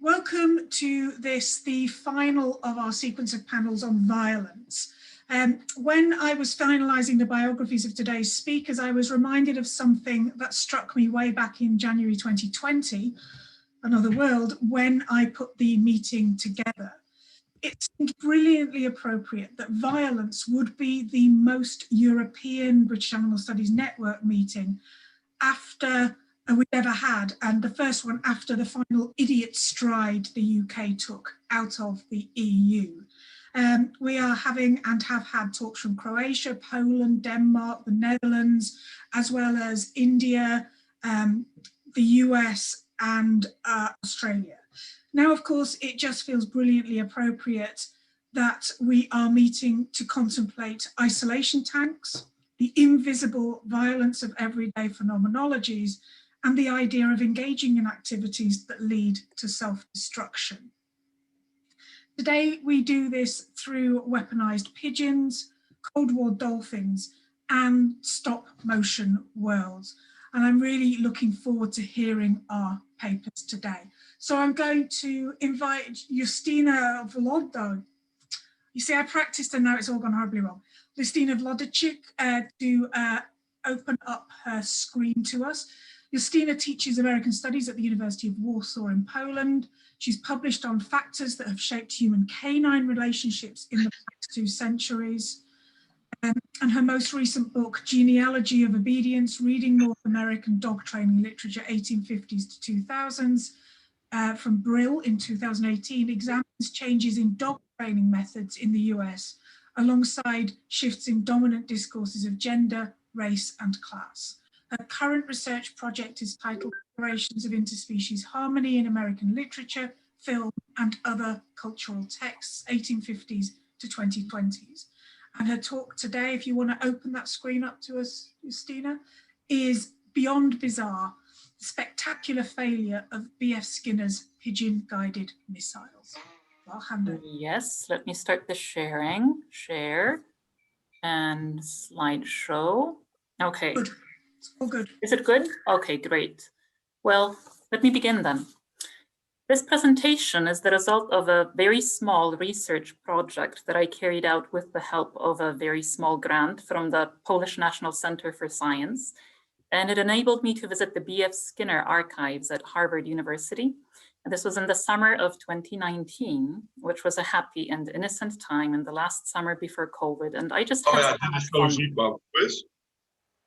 Welcome to this, the final of our sequence of panels on violence. When I was finalising the biographies of today's speakers, I was reminded of something that struck me way back in January 2020, Another World, when I put the meeting together. It seemed brilliantly appropriate that violence would be the most European British Animal Studies Network meeting after we've ever had, and the first one after the final idiot stride the UK took out of the EU. We are having and have had talks from Croatia, Poland, Denmark, the Netherlands, as well as India, the US and Australia. Now, of course, it just feels brilliantly appropriate that we are meeting to contemplate isolation tanks, the invisible violence of everyday phenomenologies, and the idea of engaging in activities that lead to self-destruction. Today, we do this through weaponized pigeons, Cold War dolphins, and stop-motion worlds. And I'm really looking forward to hearing our papers today. So I'm going to invite Justyna Włodarczyk. You see, I practiced and now it's all gone horribly wrong. Justyna Włodarczyk to open up her screen to us. Justyna teaches American Studies at the University of Warsaw in Poland. She's published on factors that have shaped human-canine relationships in the past 2 centuries. And her most recent book, Genealogy of Obedience, Reading North American Dog Training Literature, 1850s to 2000s, from Ryle in 2018, examines changes in dog training methods in the US, alongside shifts in dominant discourses of gender, race, and class. Her current research project is titled Explorations of Interspecies Harmony in American Literature, Film, and Other Cultural Texts, 1850s to 2020s. And her talk today, if you want to open that screen up to us, Justyna, is Beyond Bizarre, the spectacular failure of B.F. Skinner's pigeon-guided missiles. I'll hand over. Yes, let me start the sharing. Share and slideshow. Okay. Good. It's all good. Is it good? Okay, great. Well, let me begin then. This presentation is the result of a very small research project that I carried out with the help of a very small grant from the Polish National Center for Science. And it enabled me to visit the B.F. Skinner archives at Harvard University. And this was in the summer of 2019, which was a happy and innocent time in the last summer before COVID. And I just had fun.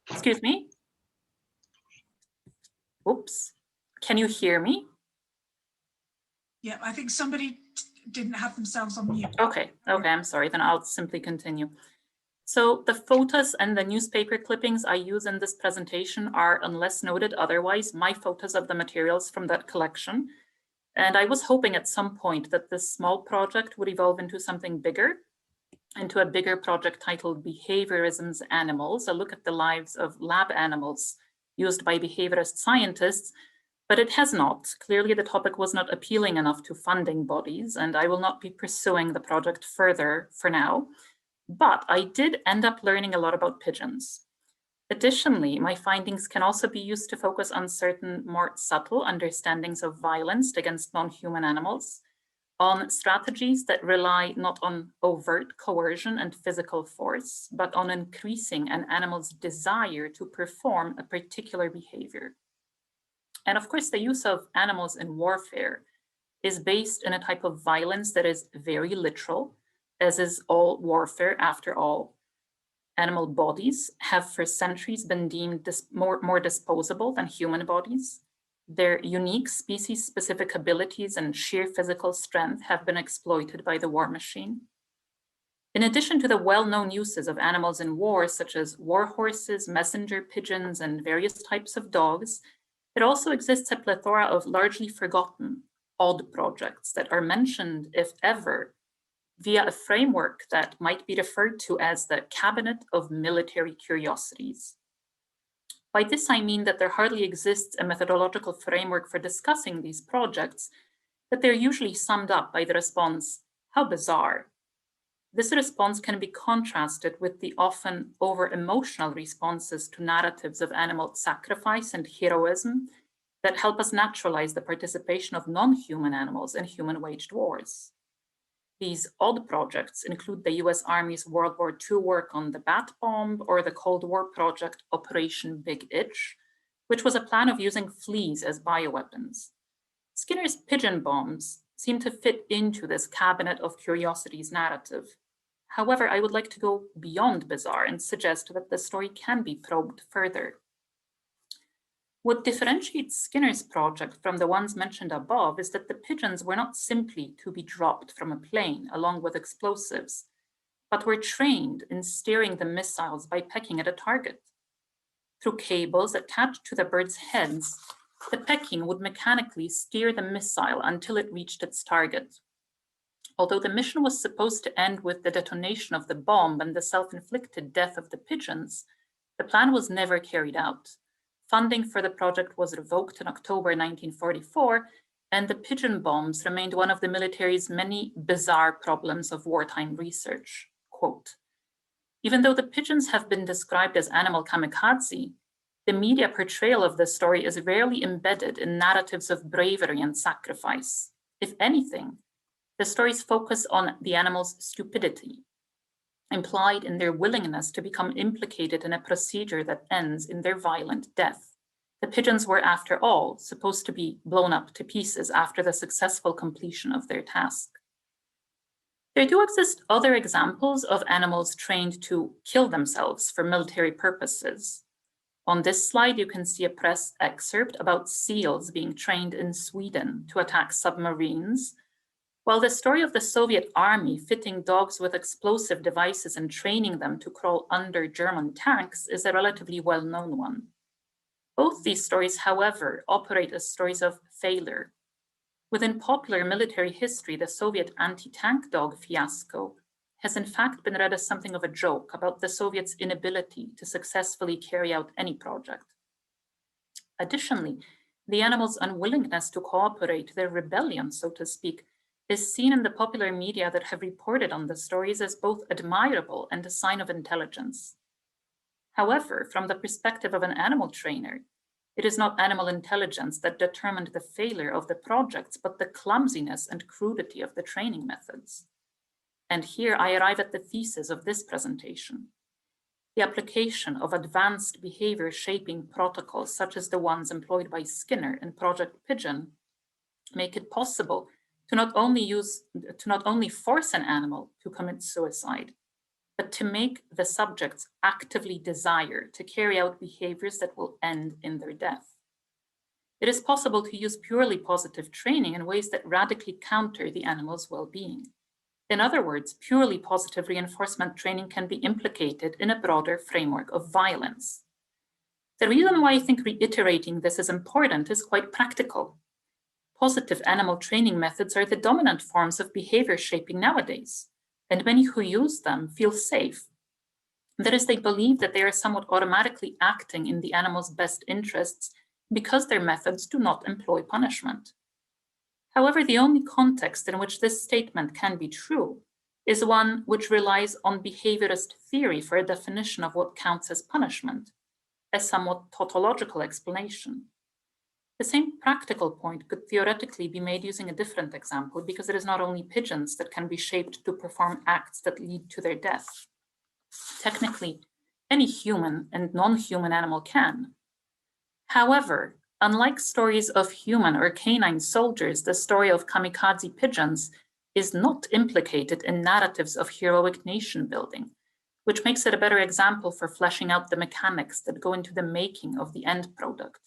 Excuse me? Oops. Can you hear me? Yeah, I think somebody didn't have themselves on mute. Okay, I'm sorry, then I'll simply continue. So the photos and the newspaper clippings I use in this presentation are, unless noted otherwise, my photos of the materials from that collection. And I was hoping at some point that this small project would evolve into something bigger, into a bigger project titled Behaviorism's Animals, a look at the lives of lab animals used by behaviorist scientists. But it has not. Clearly, the topic was not appealing enough to funding bodies, and I will not be pursuing the project further for now. But I did end up learning a lot about pigeons. Additionally, my findings can also be used to focus on certain more subtle understandings of violence against non-human animals, on strategies that rely not on overt coercion and physical force, but on increasing an animal's desire to perform a particular behavior. And of course, the use of animals in warfare is based in a type of violence that is very literal, as is all warfare after all. Animal bodies have for centuries been deemed more disposable than human bodies. Their unique species-specific abilities and sheer physical strength have been exploited by the war machine. In addition to the well-known uses of animals in war, such as war horses, messenger pigeons, and various types of dogs, it also exists a plethora of largely forgotten, odd projects that are mentioned, if ever, via a framework that might be referred to as the Cabinet of Military Curiosities. By this, I mean that there hardly exists a methodological framework for discussing these projects, but they're usually summed up by the response, "How bizarre." This response can be contrasted with the often over-emotional responses to narratives of animal sacrifice and heroism that help us naturalize the participation of non-human animals in human-waged wars. These odd projects include the US Army's World War II work on the bat bomb or the Cold War project Operation Big Itch, which was a plan of using fleas as bioweapons. Skinner's pigeon bombs seem to fit into this cabinet of curiosities narrative. However, I would like to go beyond bizarre and suggest that the story can be probed further. What differentiates Skinner's project from the ones mentioned above is that the pigeons were not simply to be dropped from a plane along with explosives, but were trained in steering the missiles by pecking at a target. Through cables attached to the birds' heads, the pecking would mechanically steer the missile until it reached its target. Although the mission was supposed to end with the detonation of the bomb and the self-inflicted death of the pigeons, the plan was never carried out. Funding for the project was revoked in October 1944, and the pigeon bombs remained one of the military's many bizarre problems of wartime research. Quote, "Even though the pigeons have been described as animal kamikaze, the media portrayal of this story is rarely embedded in narratives of bravery and sacrifice. If anything, the stories focus on the animals' stupidity, implied in their willingness to become implicated in a procedure that ends in their violent death. The pigeons were, after all, supposed to be blown up to pieces after the successful completion of their task." There do exist other examples of animals trained to kill themselves for military purposes. On this slide, you can see a press excerpt about seals being trained in Sweden to attack submarines, while the story of the Soviet army fitting dogs with explosive devices and training them to crawl under German tanks is a relatively well-known one. Both these stories, however, operate as stories of failure. Within popular military history, the Soviet anti-tank dog fiasco has in fact been read as something of a joke about the Soviets' inability to successfully carry out any project. Additionally, the animals' unwillingness to cooperate, their rebellion, so to speak, is seen in the popular media that have reported on the stories as both admirable and a sign of intelligence. However, from the perspective of an animal trainer, it is not animal intelligence that determined the failure of the projects, but the clumsiness and crudity of the training methods. And here I arrive at the thesis of this presentation. The application of advanced behavior shaping protocols, such as the ones employed by Skinner in Project Pigeon, make it possible to not only force an animal to commit suicide, but to make the subjects actively desire to carry out behaviors that will end in their death. It is possible to use purely positive training in ways that radically counter the animal's well-being. In other words, purely positive reinforcement training can be implicated in a broader framework of violence. The reason why I think reiterating this is important is quite practical. Positive animal training methods are the dominant forms of behavior shaping nowadays, and many who use them feel safe. That is, they believe that they are somewhat automatically acting in the animal's best interests because their methods do not employ punishment. However, the only context in which this statement can be true is one which relies on behaviorist theory for a definition of what counts as punishment, a somewhat tautological explanation. The same practical point could theoretically be made using a different example, because it is not only pigeons that can be shaped to perform acts that lead to their death. Technically, any human and non-human animal can. However, unlike stories of human or canine soldiers, the story of kamikaze pigeons is not implicated in narratives of heroic nation building, which makes it a better example for fleshing out the mechanics that go into the making of the end product.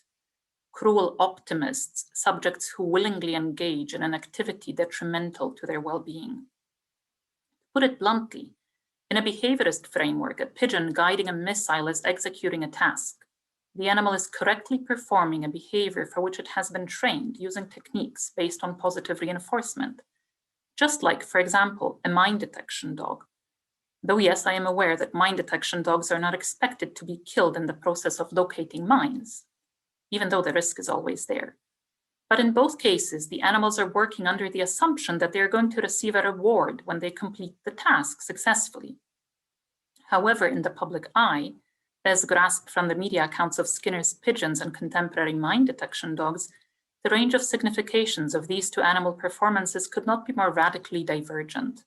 Cruel optimists, subjects who willingly engage in an activity detrimental to their well-being. To put it bluntly, in a behaviorist framework, a pigeon guiding a missile is executing a task. The animal is correctly performing a behavior for which it has been trained using techniques based on positive reinforcement, just like, for example, a mine detection dog. Though yes, I am aware that mine detection dogs are not expected to be killed in the process of locating mines, even though the risk is always there. But in both cases, the animals are working under the assumption that they are going to receive a reward when they complete the task successfully. However, in the public eye, As grasped from the media accounts of Skinner's pigeons and contemporary mine detection dogs, the range of significations of these two animal performances could not be more radically divergent.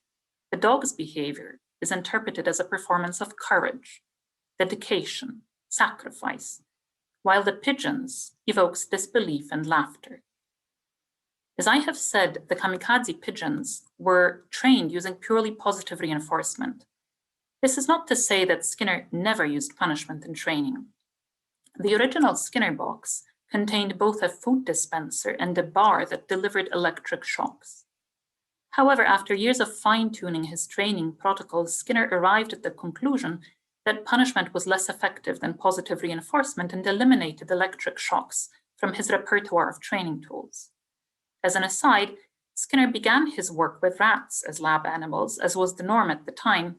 The dog's behavior is interpreted as a performance of courage, dedication, sacrifice, while the pigeon's evokes disbelief and laughter. As I have said, the kamikaze pigeons were trained using purely positive reinforcement. This is not to say that Skinner never used punishment in training. The original Skinner box contained both a food dispenser and a bar that delivered electric shocks. However, after years of fine-tuning his training protocols, Skinner arrived at the conclusion that punishment was less effective than positive reinforcement and eliminated electric shocks from his repertoire of training tools. As an aside, Skinner began his work with rats as lab animals, as was the norm at the time.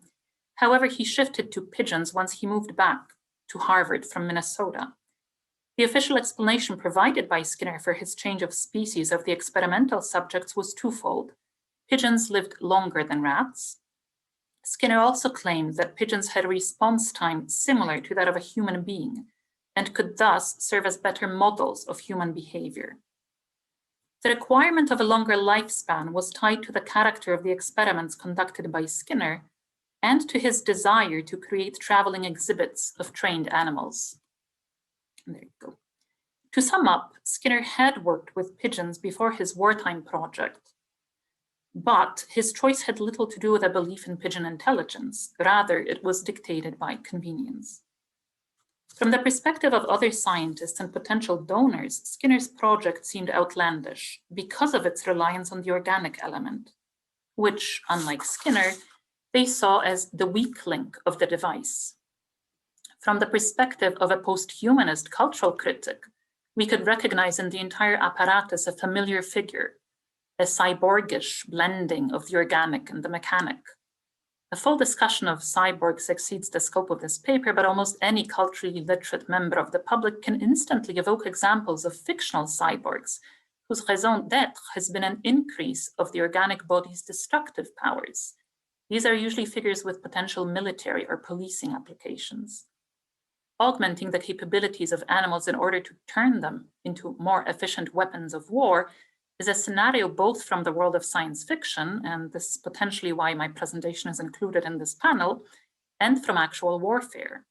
However, he shifted to pigeons once he moved back to Harvard from Minnesota. The official explanation provided by Skinner for his change of species of the experimental subjects was twofold. Pigeons lived longer than rats. Skinner also claimed that pigeons had a response time similar to that of a human being and could thus serve as better models of human behavior. The requirement of a longer lifespan was tied to the character of the experiments conducted by Skinner and to his desire to create traveling exhibits of trained animals. There you go. To sum up, Skinner had worked with pigeons before his wartime project, but his choice had little to do with a belief in pigeon intelligence. Rather, it was dictated by convenience. From the perspective of other scientists and potential donors, Skinner's project seemed outlandish because of its reliance on the organic element, which, unlike Skinner, they saw as the weak link of the device. From the perspective of a post-humanist cultural critic, we could recognize in the entire apparatus a familiar figure, a cyborgish blending of the organic and the mechanic. A full discussion of cyborgs exceeds the scope of this paper, but almost any culturally literate member of the public can instantly evoke examples of fictional cyborgs whose raison d'etre has been an increase of the organic body's destructive powers. These are usually figures with potential military or policing applications. Augmenting the capabilities of animals in order to turn them into more efficient weapons of war is a scenario both from the world of science fiction, and this is potentially why my presentation is included in this panel, and from actual warfare,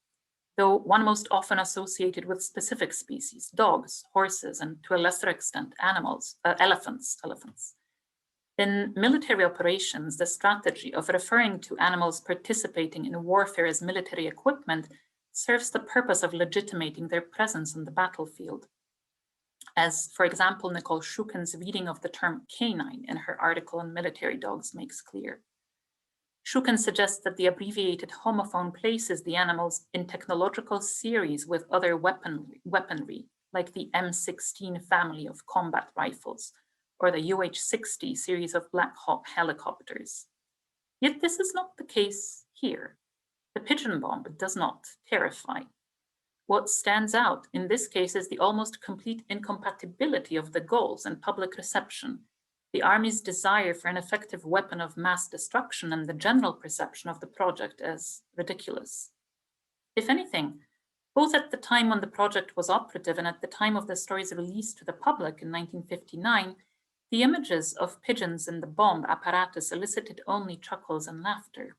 though one most often associated with specific species, dogs, horses, and to a lesser extent, elephants. In military operations, the strategy of referring to animals participating in warfare as military equipment serves the purpose of legitimating their presence on the battlefield. As, for example, Nicole Shukin's reading of the term canine in her article on military dogs makes clear. Shukin suggests that the abbreviated homophone places the animals in technological series with other weaponry, like the M16 family of combat rifles, or the UH-60 series of Black Hawk helicopters. Yet this is not the case here. The pigeon bomb does not terrify. What stands out in this case is the almost complete incompatibility of the goals and public reception, the Army's desire for an effective weapon of mass destruction, and the general perception of the project as ridiculous. If anything, both at the time when the project was operative and at the time of the story's release to the public in 1959, the images of pigeons in the bomb apparatus elicited only chuckles and laughter.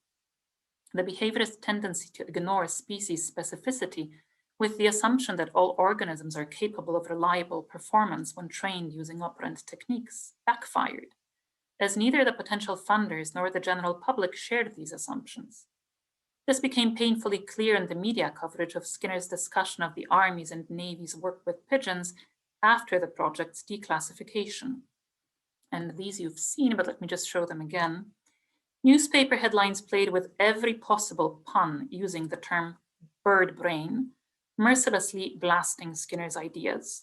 The behaviorist tendency to ignore species specificity with the assumption that all organisms are capable of reliable performance when trained using operant techniques backfired, as neither the potential funders nor the general public shared these assumptions. This became painfully clear in the media coverage of Skinner's discussion of the Army's and Navy's work with pigeons after the project's declassification. And these you've seen, but let me just show them again. Newspaper headlines played with every possible pun using the term bird brain, mercilessly blasting Skinner's ideas.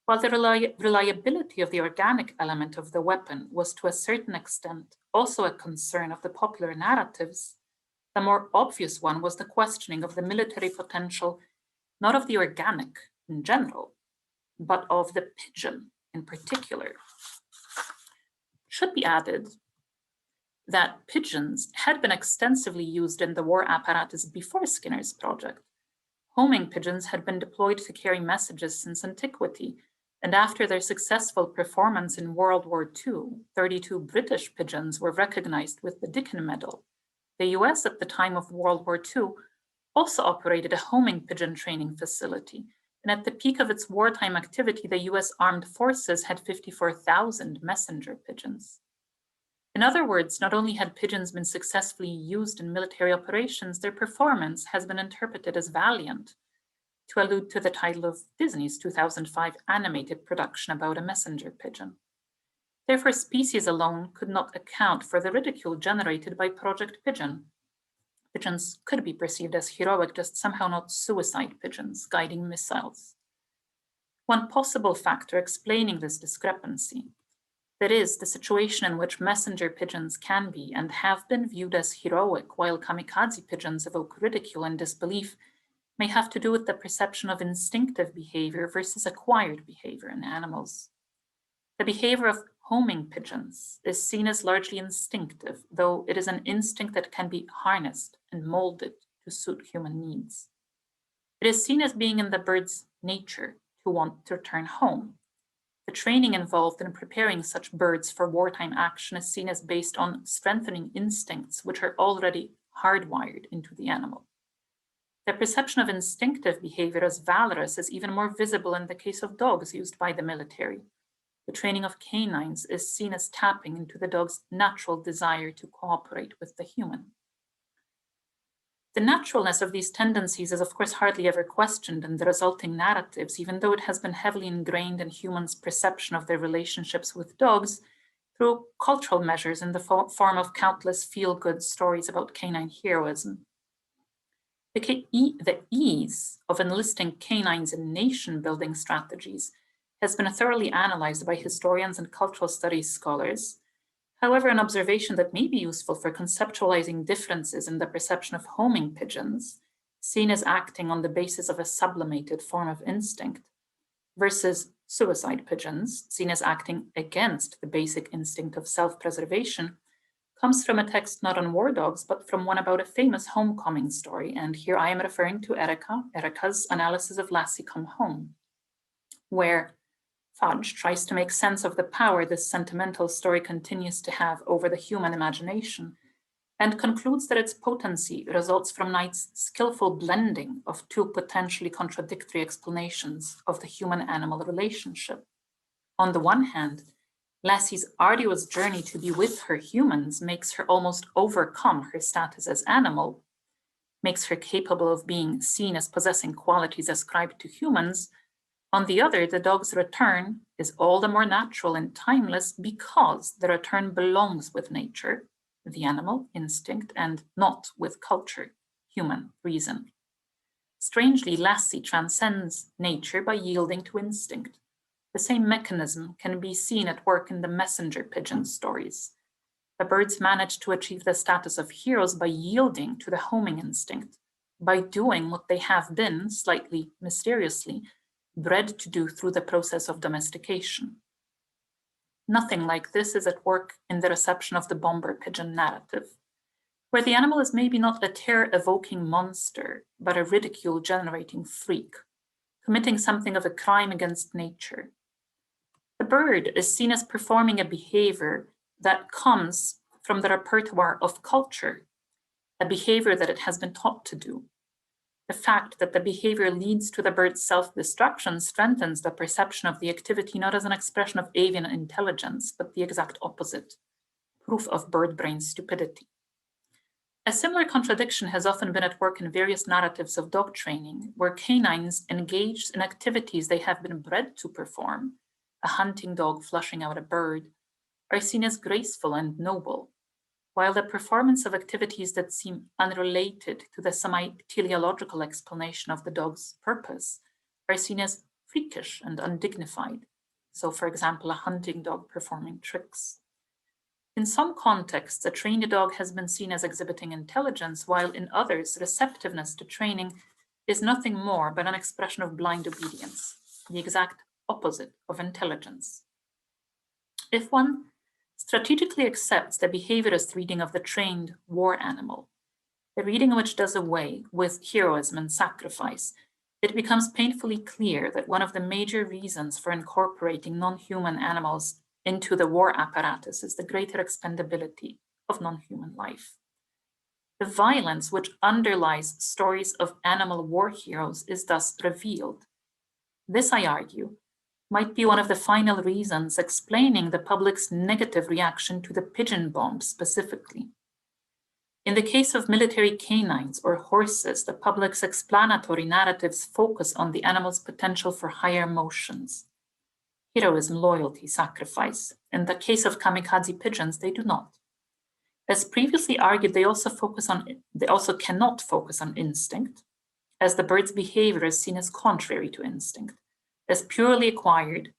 While the reliability of the organic element of the weapon was to a certain extent also a concern of the popular narratives, the more obvious one was the questioning of the military potential, not of the organic in general, but of the pigeon in particular. Should be added that pigeons had been extensively used in the war apparatus before Skinner's project. Homing pigeons had been deployed to carry messages since antiquity, and after their successful performance in World War II, 32 British pigeons were recognized with the Dickin Medal. The US at the time of World War II also operated a homing pigeon training facility, and at the peak of its wartime activity, the US Armed Forces had 54,000 messenger pigeons. In other words, not only had pigeons been successfully used in military operations, their performance has been interpreted as valiant, to allude to the title of Disney's 2005 animated production about a messenger pigeon. Therefore, species alone could not account for the ridicule generated by Project Pigeon. Pigeons could be perceived as heroic, just somehow not suicide pigeons guiding missiles. One possible factor explaining this discrepancy, that is, the situation in which messenger pigeons can be and have been viewed as heroic while kamikaze pigeons evoke ridicule and disbelief, may have to do with the perception of instinctive behavior versus acquired behavior in animals. The behavior of homing pigeons is seen as largely instinctive, though it is an instinct that can be harnessed and molded to suit human needs. It is seen as being in the bird's nature to want to return home. The training involved in preparing such birds for wartime action is seen as based on strengthening instincts which are already hardwired into the animal. The perception of instinctive behavior as valorous is even more visible in the case of dogs used by the military. The training of canines is seen as tapping into the dog's natural desire to cooperate with the human. The naturalness of these tendencies is of course hardly ever questioned in the resulting narratives, even though it has been heavily ingrained in humans' perception of their relationships with dogs through cultural measures in the form of countless feel-good stories about canine heroism. The ease of enlisting canines in nation-building strategies has been thoroughly analyzed by historians and cultural studies scholars. However, an observation that may be useful for conceptualizing differences in the perception of homing pigeons, seen as acting on the basis of a sublimated form of instinct, versus suicide pigeons, seen as acting against the basic instinct of self-preservation, comes from a text not on war dogs, but from one about a famous homecoming story. And here I am referring to Erica's analysis of Lassie Come Home, where Fudge tries to make sense of the power this sentimental story continues to have over the human imagination, and concludes that its potency results from Knight's skillful blending of two potentially contradictory explanations of the human-animal relationship. On the one hand, Lassie's arduous journey to be with her humans makes her almost overcome her status as animal, makes her capable of being seen as possessing qualities ascribed to humans. On the other, the dog's return is all the more natural and timeless because the return belongs with nature, the animal instinct, and not with culture, human reason. Strangely, Lassie transcends nature by yielding to instinct. The same mechanism can be seen at work in the messenger pigeon stories. The birds manage to achieve the status of heroes by yielding to the homing instinct, by doing what they have been, slightly mysteriously, bred to do through the process of domestication. Nothing like this is at work in the reception of the bomber pigeon narrative, where the animal is maybe not a terror-evoking monster, but a ridicule-generating freak, committing something of a crime against nature. The bird is seen as performing a behavior that comes from the repertoire of culture, a behavior that it has been taught to do. The fact that the behavior leads to the bird's self-destruction strengthens the perception of the activity not as an expression of avian intelligence, but the exact opposite, proof of bird brain stupidity. A similar contradiction has often been at work in various narratives of dog training, where canines engaged in activities they have been bred to perform, a hunting dog flushing out a bird, are seen as graceful and noble, while the performance of activities that seem unrelated to the semi-teleological explanation of the dog's purpose are seen as freakish and undignified. So, for example, a hunting dog performing tricks. In some contexts, a trained dog has been seen as exhibiting intelligence, while in others, receptiveness to training is nothing more but an expression of blind obedience, the exact opposite of intelligence. If one strategically accepts the behaviorist reading of the trained war animal, the reading which does away with heroism and sacrifice, it becomes painfully clear that one of the major reasons for incorporating non-human animals into the war apparatus is the greater expendability of non-human life. The violence which underlies stories of animal war heroes is thus revealed. This, I argue, might be one of the final reasons explaining the public's negative reaction to the pigeon bomb specifically. In the case of military canines or horses, the public's explanatory narratives focus on the animal's potential for higher emotions: heroism, loyalty, sacrifice. In the case of kamikaze pigeons, they do not. As previously argued, they also cannot focus on instinct, as the bird's behavior is seen as contrary to instinct, as purely acquired,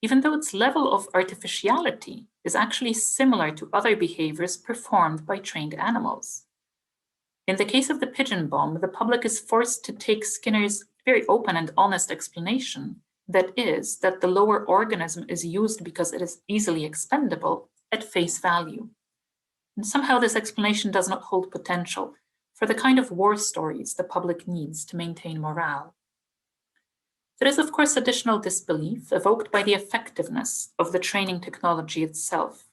even though its level of artificiality is actually similar to other behaviors performed by trained animals. In the case of the pigeon bomb, the public is forced to take Skinner's very open and honest explanation, that is, that the lower organism is used because it is easily expendable, at face value. And somehow this explanation does not hold potential for the kind of war stories the public needs to maintain morale. There is, of course, additional disbelief evoked by the effectiveness of the training technology itself.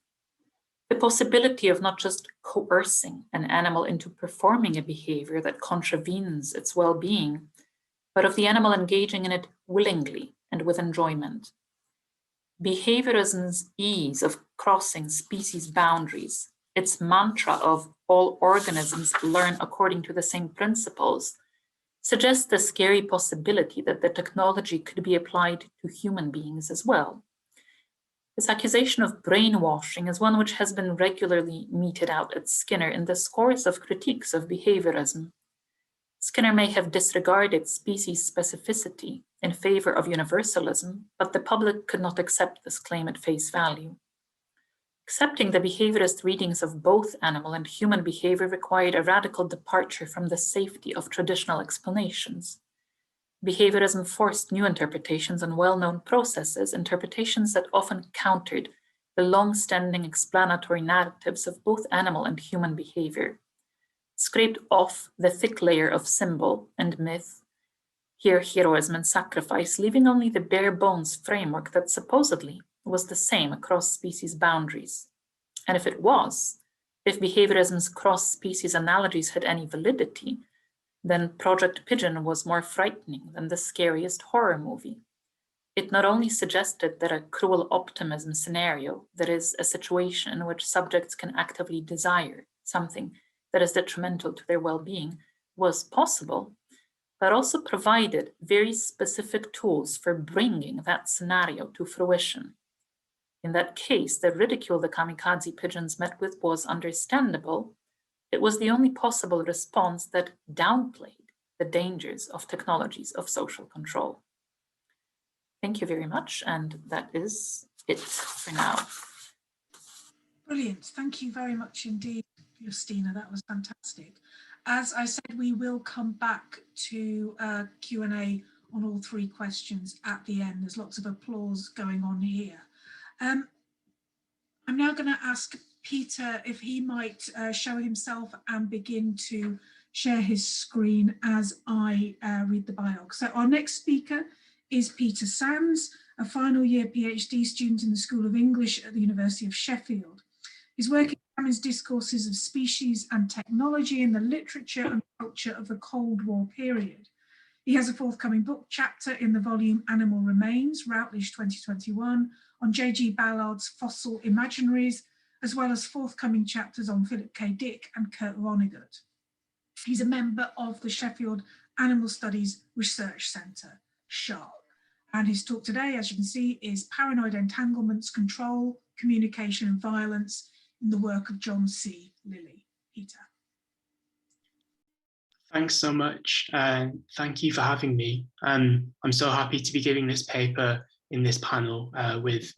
The possibility of not just coercing an animal into performing a behavior that contravenes its well-being, but of the animal engaging in it willingly and with enjoyment. Behaviorism's ease of crossing species boundaries, its mantra of all organisms learn according to the same principles, suggests the scary possibility that the technology could be applied to human beings as well. This accusation of brainwashing is one which has been regularly meted out at Skinner in the scores of critiques of behaviorism. Skinner may have disregarded species specificity in favor of universalism, but the public could not accept this claim at face value. Accepting the behaviorist readings of both animal and human behavior required a radical departure from the safety of traditional explanations. Behaviorism forced new interpretations on well-known processes, interpretations that often countered the long-standing explanatory narratives of both animal and human behavior, scraped off the thick layer of symbol and myth, here heroism and sacrifice, leaving only the bare bones framework that supposedly was the same across species boundaries. And if it was, if behaviorism's cross-species analogies had any validity, then Project Pigeon was more frightening than the scariest horror movie. It not only suggested that a cruel optimism scenario, that is, a situation in which subjects can actively desire something that is detrimental to their well-being, was possible, but also provided very specific tools for bringing that scenario to fruition. In that case, the ridicule the kamikaze pigeons met with was understandable. It was the only possible response that downplayed the dangers of technologies of social control. Thank you very much, and that is it for now. Brilliant. Thank you very much indeed, Justyna. That was fantastic. As I said, we will come back to Q&A on all three questions at the end. There's lots of applause going on here. I'm now going to ask Peter if he might show himself and begin to share his screen as I read the biog. So our next speaker is Peter Sands, a final year PhD student in the School of English at the University of Sheffield. His work examines discourses of species and technology in the literature and culture of the Cold War period. He has a forthcoming book chapter in the volume Animal Remains, Routledge 2021, on J.G. Ballard's Fossil Imaginaries, as well as forthcoming chapters on Philip K. Dick and Kurt Vonnegut. He's a member of the Sheffield Animal Studies Research Centre, SHARC. And his talk today, as you can see, is Paranoid Entanglements, Control, Communication and Violence in the work of John C. Lilly. Peter. Thanks so much. Thank you for having me. I'm so happy to be giving this paper in this panel with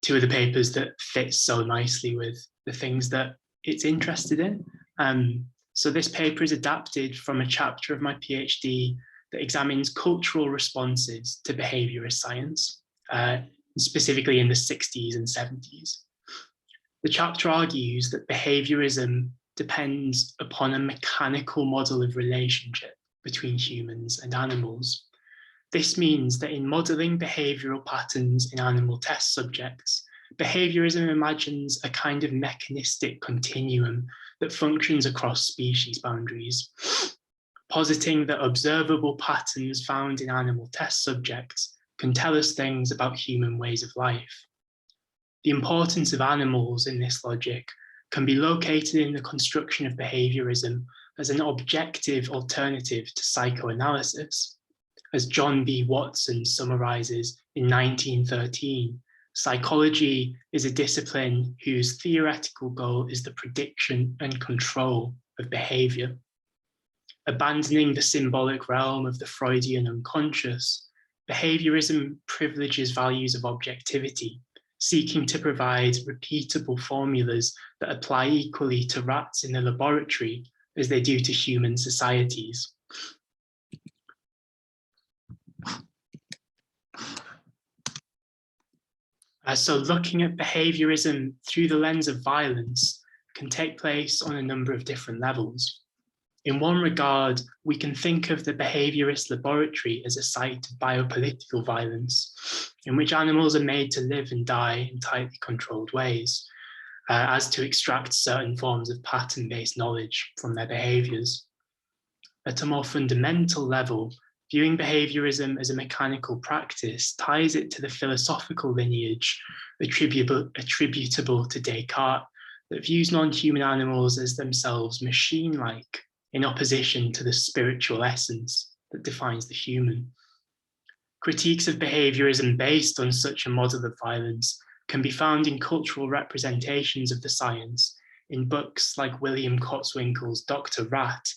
two of the papers that fit so nicely with the things that it's interested in. So this paper is adapted from a chapter of my PhD that examines cultural responses to behaviorist science, specifically in the 60s and 70s. The chapter argues that behaviorism depends upon a mechanical model of relationship between humans and animals, This means that in modelling behavioural patterns in animal test subjects, behaviourism imagines a kind of mechanistic continuum that functions across species boundaries, positing that observable patterns found in animal test subjects can tell us things about human ways of life. The importance of animals in this logic can be located in the construction of behaviourism as an objective alternative to psychoanalysis. As John B. Watson summarises in 1913, psychology is a discipline whose theoretical goal is the prediction and control of behaviour. Abandoning the symbolic realm of the Freudian unconscious, behaviourism privileges values of objectivity, seeking to provide repeatable formulas that apply equally to rats in the laboratory as they do to human societies. So looking at behaviourism through the lens of violence can take place on a number of different levels. In one regard, we can think of the behaviourist laboratory as a site of biopolitical violence, in which animals are made to live and die in tightly controlled ways, as to extract certain forms of pattern-based knowledge from their behaviours. At a more fundamental level, viewing behaviourism as a mechanical practice ties it to the philosophical lineage attributable to Descartes that views non-human animals as themselves machine-like, in opposition to the spiritual essence that defines the human. Critiques of behaviourism based on such a model of violence can be found in cultural representations of the science, in books like William Cotswinkle's Dr. Rat,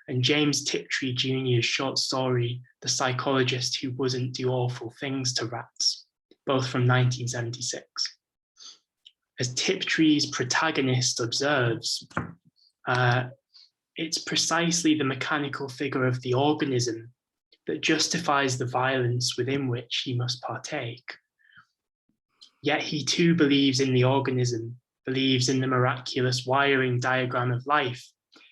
and James Tiptree Jr.'s short story, The Psychologist Who Wouldn't Do Awful Things to Rats, both from 1976. As Tiptree's protagonist observes, it's precisely the mechanical figure of the organism that justifies the violence within which he must partake. Yet he too believes in the organism, believes in the miraculous wiring diagram of life.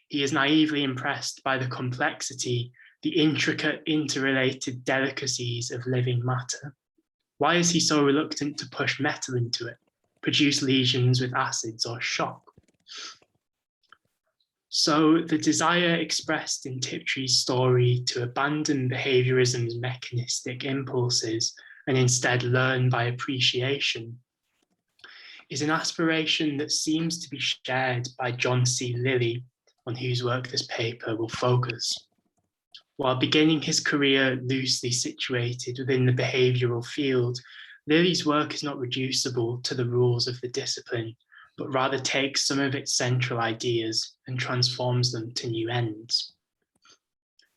He is naively impressed by the complexity, the intricate interrelated delicacies of living matter. Why is he so reluctant to push metal into it, produce lesions with acids or shock? So the desire expressed in Tiptree's story to abandon behaviourism's mechanistic impulses and instead learn by appreciation is an aspiration that seems to be shared by John C. Lilly, on whose work this paper will focus. While beginning his career loosely situated within the behavioural field, Lilly's work is not reducible to the rules of the discipline, but rather takes some of its central ideas and transforms them to new ends.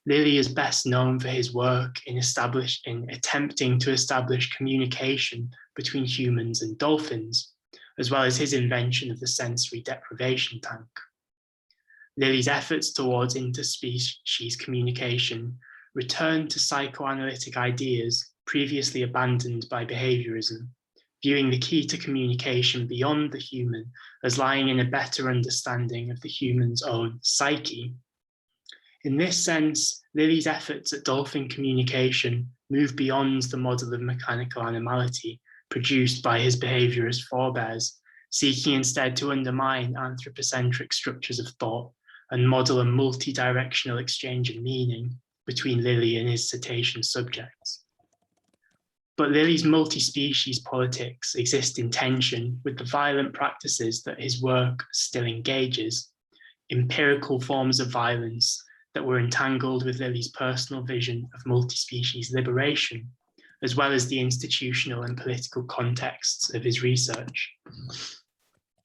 Lilly is best known for his work in attempting to establish communication between humans and dolphins, as well as his invention of the sensory deprivation tank. Lilly's efforts towards interspecies communication return to psychoanalytic ideas previously abandoned by behaviourism, viewing the key to communication beyond the human as lying in a better understanding of the human's own psyche. In this sense, Lilly's efforts at dolphin communication move beyond the model of mechanical animality produced by his behaviourist forebears, seeking instead to undermine anthropocentric structures of thought and model a multi-directional exchange of meaning between Lilly and his cetacean subjects. But Lilly's multi-species politics exist in tension with the violent practices that his work still engages, empirical forms of violence that were entangled with Lilly's personal vision of multi-species liberation, as well as the institutional and political contexts of his research.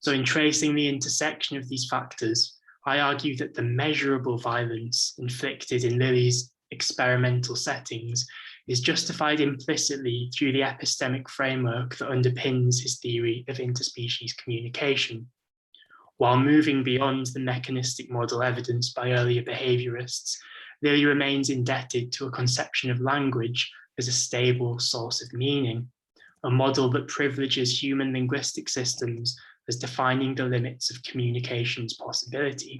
So in tracing the intersection of these factors, I argue that the measurable violence inflicted in Lilly's experimental settings is justified implicitly through the epistemic framework that underpins his theory of interspecies communication, while moving beyond the mechanistic model evidenced by earlier behaviourists. Lilly remains indebted to a conception of language as a stable source of meaning, a model that privileges human linguistic systems as defining the limits of communication's possibility.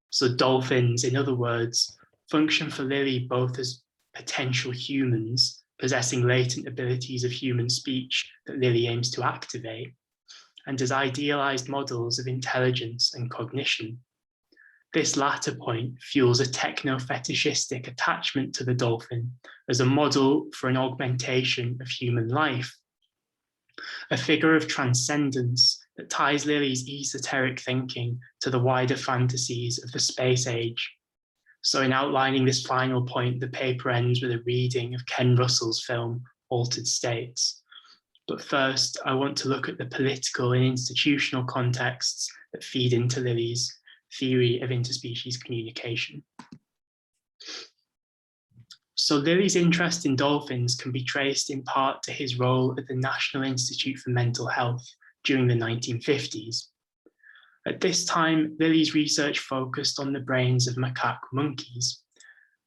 So dolphins, in other words, function for Lilly both as potential humans possessing latent abilities of human speech that Lilly aims to activate, and as idealized models of intelligence and cognition. This latter point fuels a techno-fetishistic attachment to the dolphin as a model for an augmentation of human life, a figure of transcendence that ties Lilly's esoteric thinking to the wider fantasies of the space age. So in outlining this final point, the paper ends with a reading of Ken Russell's film, Altered States. But first, I want to look at the political and institutional contexts that feed into Lilly's theory of interspecies communication. So Lilly's interest in dolphins can be traced in part to his role at the National Institute for Mental Health during the 1950s. At this time, Lilly's research focused on the brains of macaque monkeys,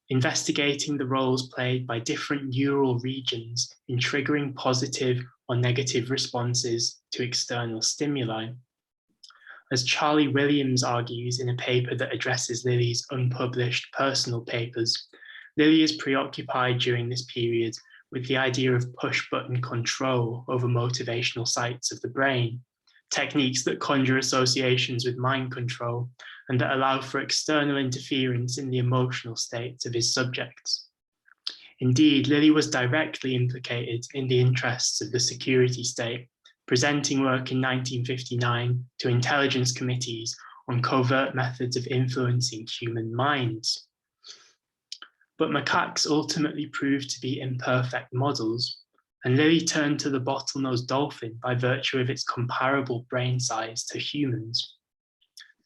investigating the roles played by different neural regions in triggering positive or negative responses to external stimuli. As Charlie Williams argues in a paper that addresses Lilly's unpublished personal papers, Lilly is preoccupied during this period with the idea of push-button control over motivational sites of the brain, techniques that conjure associations with mind control and that allow for external interference in the emotional states of his subjects. Indeed, Lilly was directly implicated in the interests of the security state, presenting work in 1959 to intelligence committees on covert methods of influencing human minds. But macaques ultimately proved to be imperfect models, and Lilly turned to the bottlenose dolphin by virtue of its comparable brain size to humans.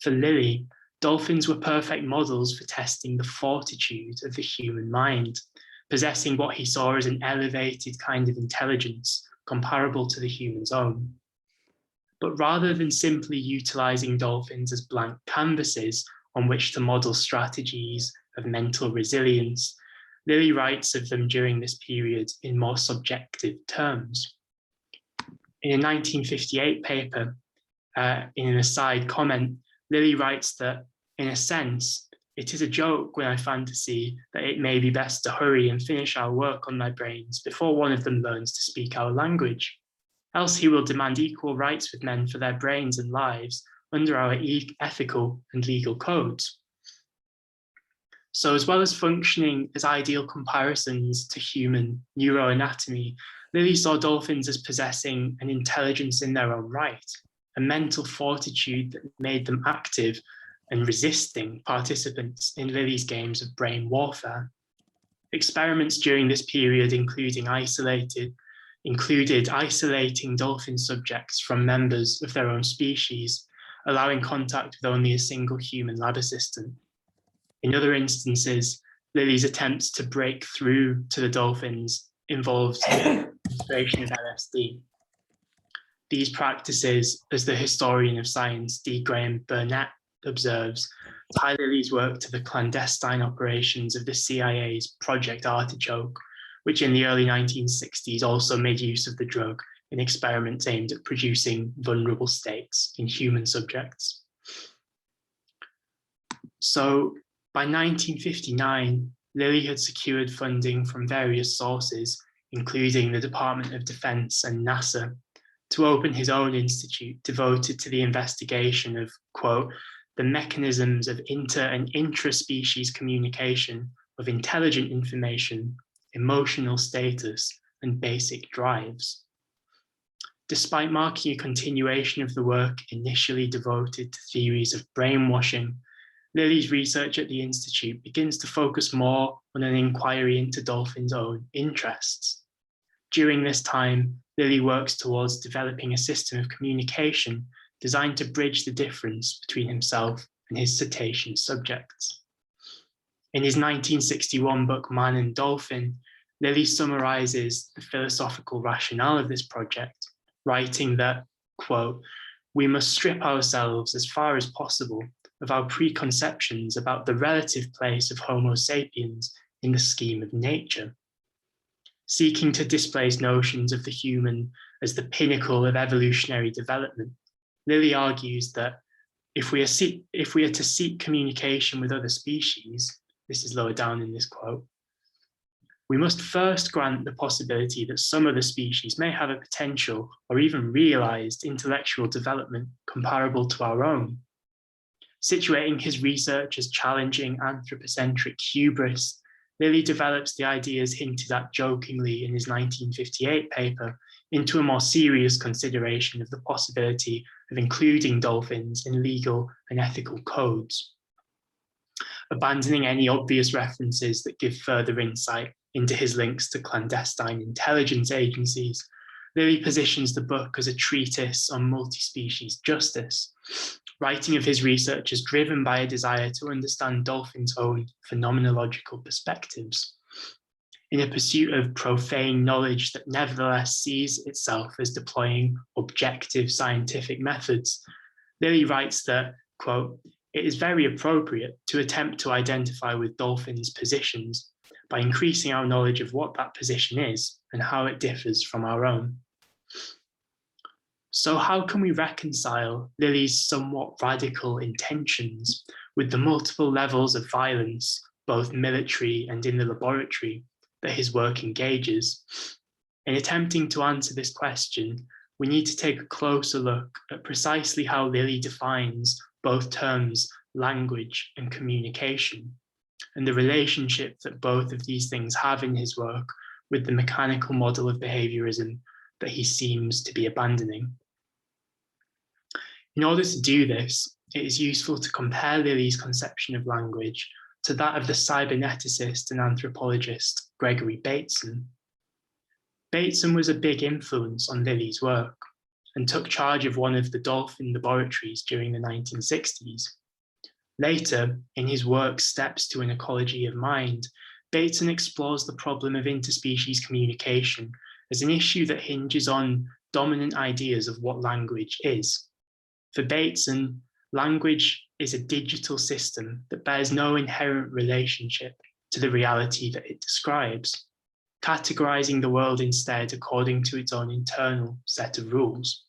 For Lilly, dolphins were perfect models for testing the fortitude of the human mind, possessing what he saw as an elevated kind of intelligence comparable to the human's own. But rather than simply utilizing dolphins as blank canvases on which to model strategies of mental resilience, Lilly writes of them during this period in more subjective terms. In a 1958 paper, in an aside comment, Lilly writes that, in a sense, it is a joke when I fantasy that it may be best to hurry and finish our work on my brains before one of them learns to speak our language. Else he will demand equal rights with men for their brains and lives under our ethical and legal codes. So as well as functioning as ideal comparisons to human neuroanatomy, Lilly saw dolphins as possessing an intelligence in their own right, a mental fortitude that made them active and resisting participants in Lilly's games of brain warfare. Experiments during this period included isolating dolphin subjects from members of their own species, allowing contact with only a single human lab assistant. In other instances, Lilly's attempts to break through to the dolphins involved administration of LSD. These practices, as the historian of science D. Graham Burnett observes, tie Lilly's work to the clandestine operations of the CIA's Project Artichoke, which in the early 1960s also made use of the drug in experiments aimed at producing vulnerable states in human subjects. So by 1959, Lilly had secured funding from various sources, including the Department of Defense and NASA, to open his own institute devoted to the investigation of, quote, the mechanisms of inter- and intra-species communication of intelligent information, emotional status, and basic drives. Despite marking a continuation of the work initially devoted to theories of brainwashing, Lilly's research at the Institute begins to focus more on an inquiry into dolphins' own interests. During this time, Lilly works towards developing a system of communication designed to bridge the difference between himself and his cetacean subjects. In his 1961 book, Man and Dolphin, Lilly summarizes the philosophical rationale of this project, writing that, quote, we must strip ourselves as far as possible of our preconceptions about the relative place of Homo sapiens in the scheme of nature. Seeking to displace notions of the human as the pinnacle of evolutionary development, Lilly argues that if we are to seek communication with other species, this is lower down in this quote, we must first grant the possibility that some other species may have a potential or even realized intellectual development comparable to our own. Situating his research as challenging anthropocentric hubris, Lilly develops the ideas hinted at jokingly in his 1958 paper into a more serious consideration of the possibility of including dolphins in legal and ethical codes. Abandoning any obvious references that give further insight into his links to clandestine intelligence agencies, Lilly positions the book as a treatise on multi-species justice, writing of his research as driven by a desire to understand dolphins' own phenomenological perspectives. In a pursuit of profane knowledge that nevertheless sees itself as deploying objective scientific methods, Lilly writes that, quote, "It is very appropriate to attempt to identify with dolphins' positions by increasing our knowledge of what that position is and how it differs from our own." So how can we reconcile Lilly's somewhat radical intentions with the multiple levels of violence, both military and in the laboratory, that his work engages? In attempting to answer this question, we need to take a closer look at precisely how Lilly defines both terms language and communication, and the relationship that both of these things have in his work with the mechanical model of behaviorism that he seems to be abandoning. In order to do this, it is useful to compare Lilly's conception of language to that of the cyberneticist and anthropologist Gregory Bateson. Bateson was a big influence on Lilly's work and took charge of one of the dolphin laboratories during the 1960s. Later, in his work Steps to an Ecology of Mind, Bateson explores the problem of interspecies communication as an issue that hinges on dominant ideas of what language is. For Bateson, language is a digital system that bears no inherent relationship to the reality that it describes, categorizing the world instead according to its own internal set of rules.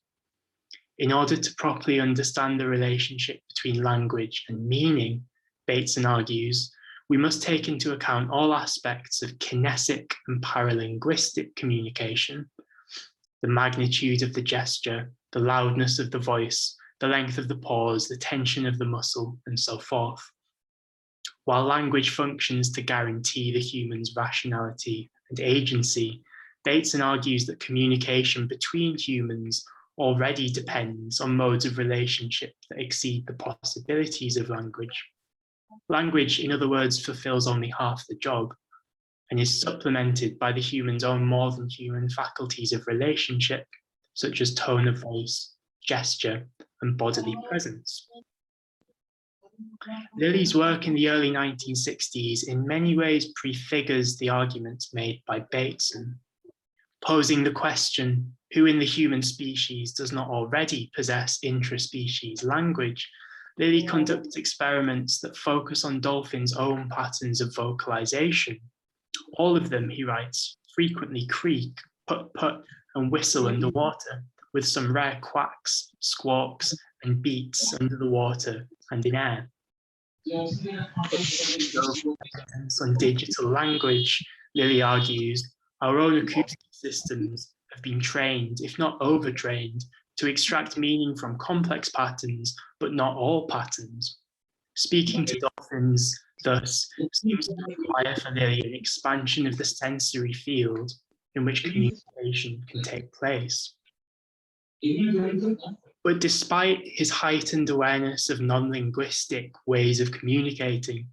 In order to properly understand the relationship between language and meaning, Bateson argues, we must take into account all aspects of kinesic and paralinguistic communication, the magnitude of the gesture, the loudness of the voice, the length of the pause, the tension of the muscle, and so forth. While language functions to guarantee the human's rationality and agency, Bateson argues that communication between humans already depends on modes of relationship that exceed the possibilities of language. Language, in other words, fulfills only half the job and is supplemented by the human's own more than human faculties of relationship, such as tone of voice, gesture, and bodily presence. Lilly's work in the early 1960s in many ways prefigures the arguments made by Bateson, posing the question, who in the human species does not already possess intraspecies language? Lilly conducts experiments that focus on dolphins' own patterns of vocalization. All of them, he writes, frequently creak, put, and whistle underwater, with some rare quacks, squawks, and beats under the water and in air. On digital language, Lilly argues, our own acoustic systems have been trained, if not overtrained, to extract meaning from complex patterns, but not all patterns. Speaking to dolphins, thus, seems to require for Lilly an expansion of the sensory field in which communication can take place. But despite his heightened awareness of non-linguistic ways of communicating,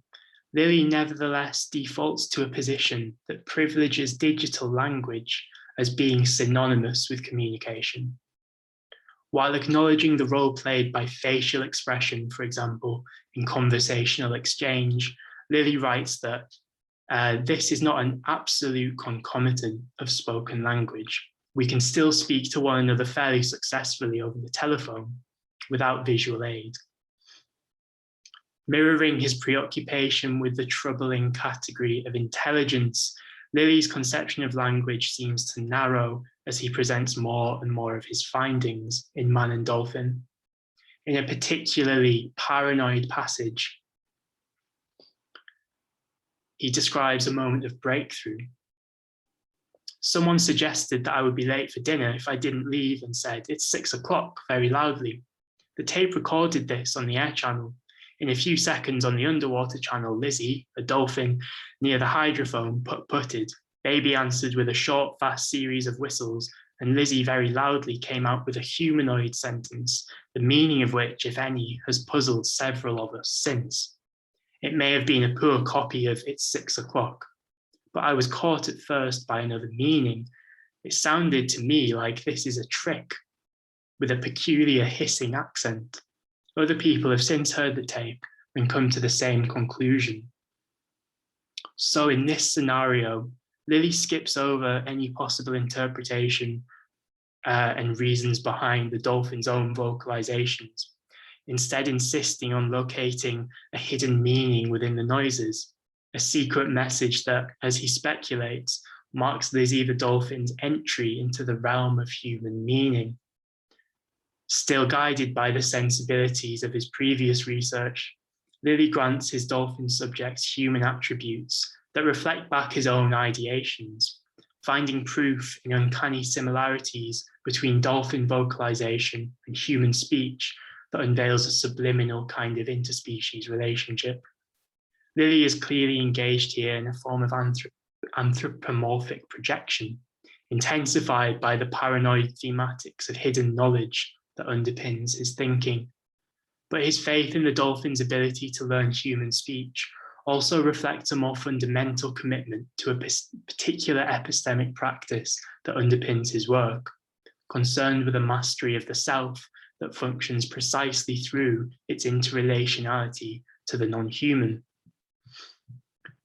Lilly nevertheless defaults to a position that privileges digital language as being synonymous with communication. While acknowledging the role played by facial expression, for example, in conversational exchange, Lilly writes that this is not an absolute concomitant of spoken language. We can still speak to one another fairly successfully over the telephone without visual aid. Mirroring his preoccupation with the troubling category of intelligence, Lilly's conception of language seems to narrow as he presents more and more of his findings in Man and Dolphin. In a particularly paranoid passage, he describes a moment of breakthrough Someone suggested that I would be late for dinner if I didn't leave and said, "It's 6 o'clock," very loudly. The tape recorded this on the air channel. In a few seconds on the underwater channel, Lizzie, a dolphin, near the hydrophone, put-putted. Baby answered with a short, fast series of whistles, and Lizzie very loudly came out with a humanoid sentence, the meaning of which, if any, has puzzled several of us since. It may have been a poor copy of "It's 6 o'clock," but I was caught at first by another meaning. It sounded to me like this is a trick, with a peculiar hissing accent. Other people have since heard the tape and come to the same conclusion. So in this scenario, Lilly skips over any possible interpretation and reasons behind the dolphin's own vocalizations, instead insisting on locating a hidden meaning within the noises, a secret message that, as he speculates, marks Lizzie the dolphin's entry into the realm of human meaning. Still guided by the sensibilities of his previous research, Lilly grants his dolphin subjects human attributes that reflect back his own ideations, finding proof in uncanny similarities between dolphin vocalization and human speech that unveils a subliminal kind of interspecies relationship. Lilly is clearly engaged here in a form of anthropomorphic projection, intensified by the paranoid thematics of hidden knowledge that underpins his thinking. But his faith in the dolphin's ability to learn human speech also reflects a more fundamental commitment to a particular epistemic practice that underpins his work, concerned with a mastery of the self that functions precisely through its interrelationality to the non-human.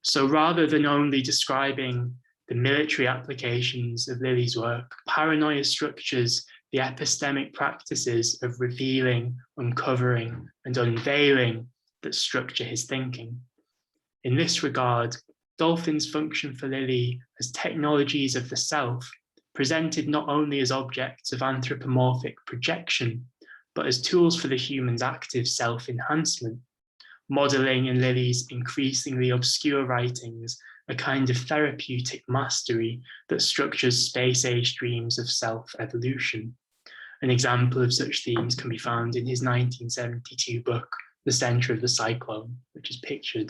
So rather than only describing the military applications of Lilly's work, Paranoia structures the epistemic practices of revealing, uncovering, and unveiling that structure his thinking. In this regard, dolphins function for Lilly as technologies of the self, presented not only as objects of anthropomorphic projection, but as tools for the human's active self-enhancement, modeling in Lilly's increasingly obscure writings a kind of therapeutic mastery that structures space-age dreams of self-evolution. An example of such themes can be found in his 1972 book, The Center of the Cyclone, which is pictured.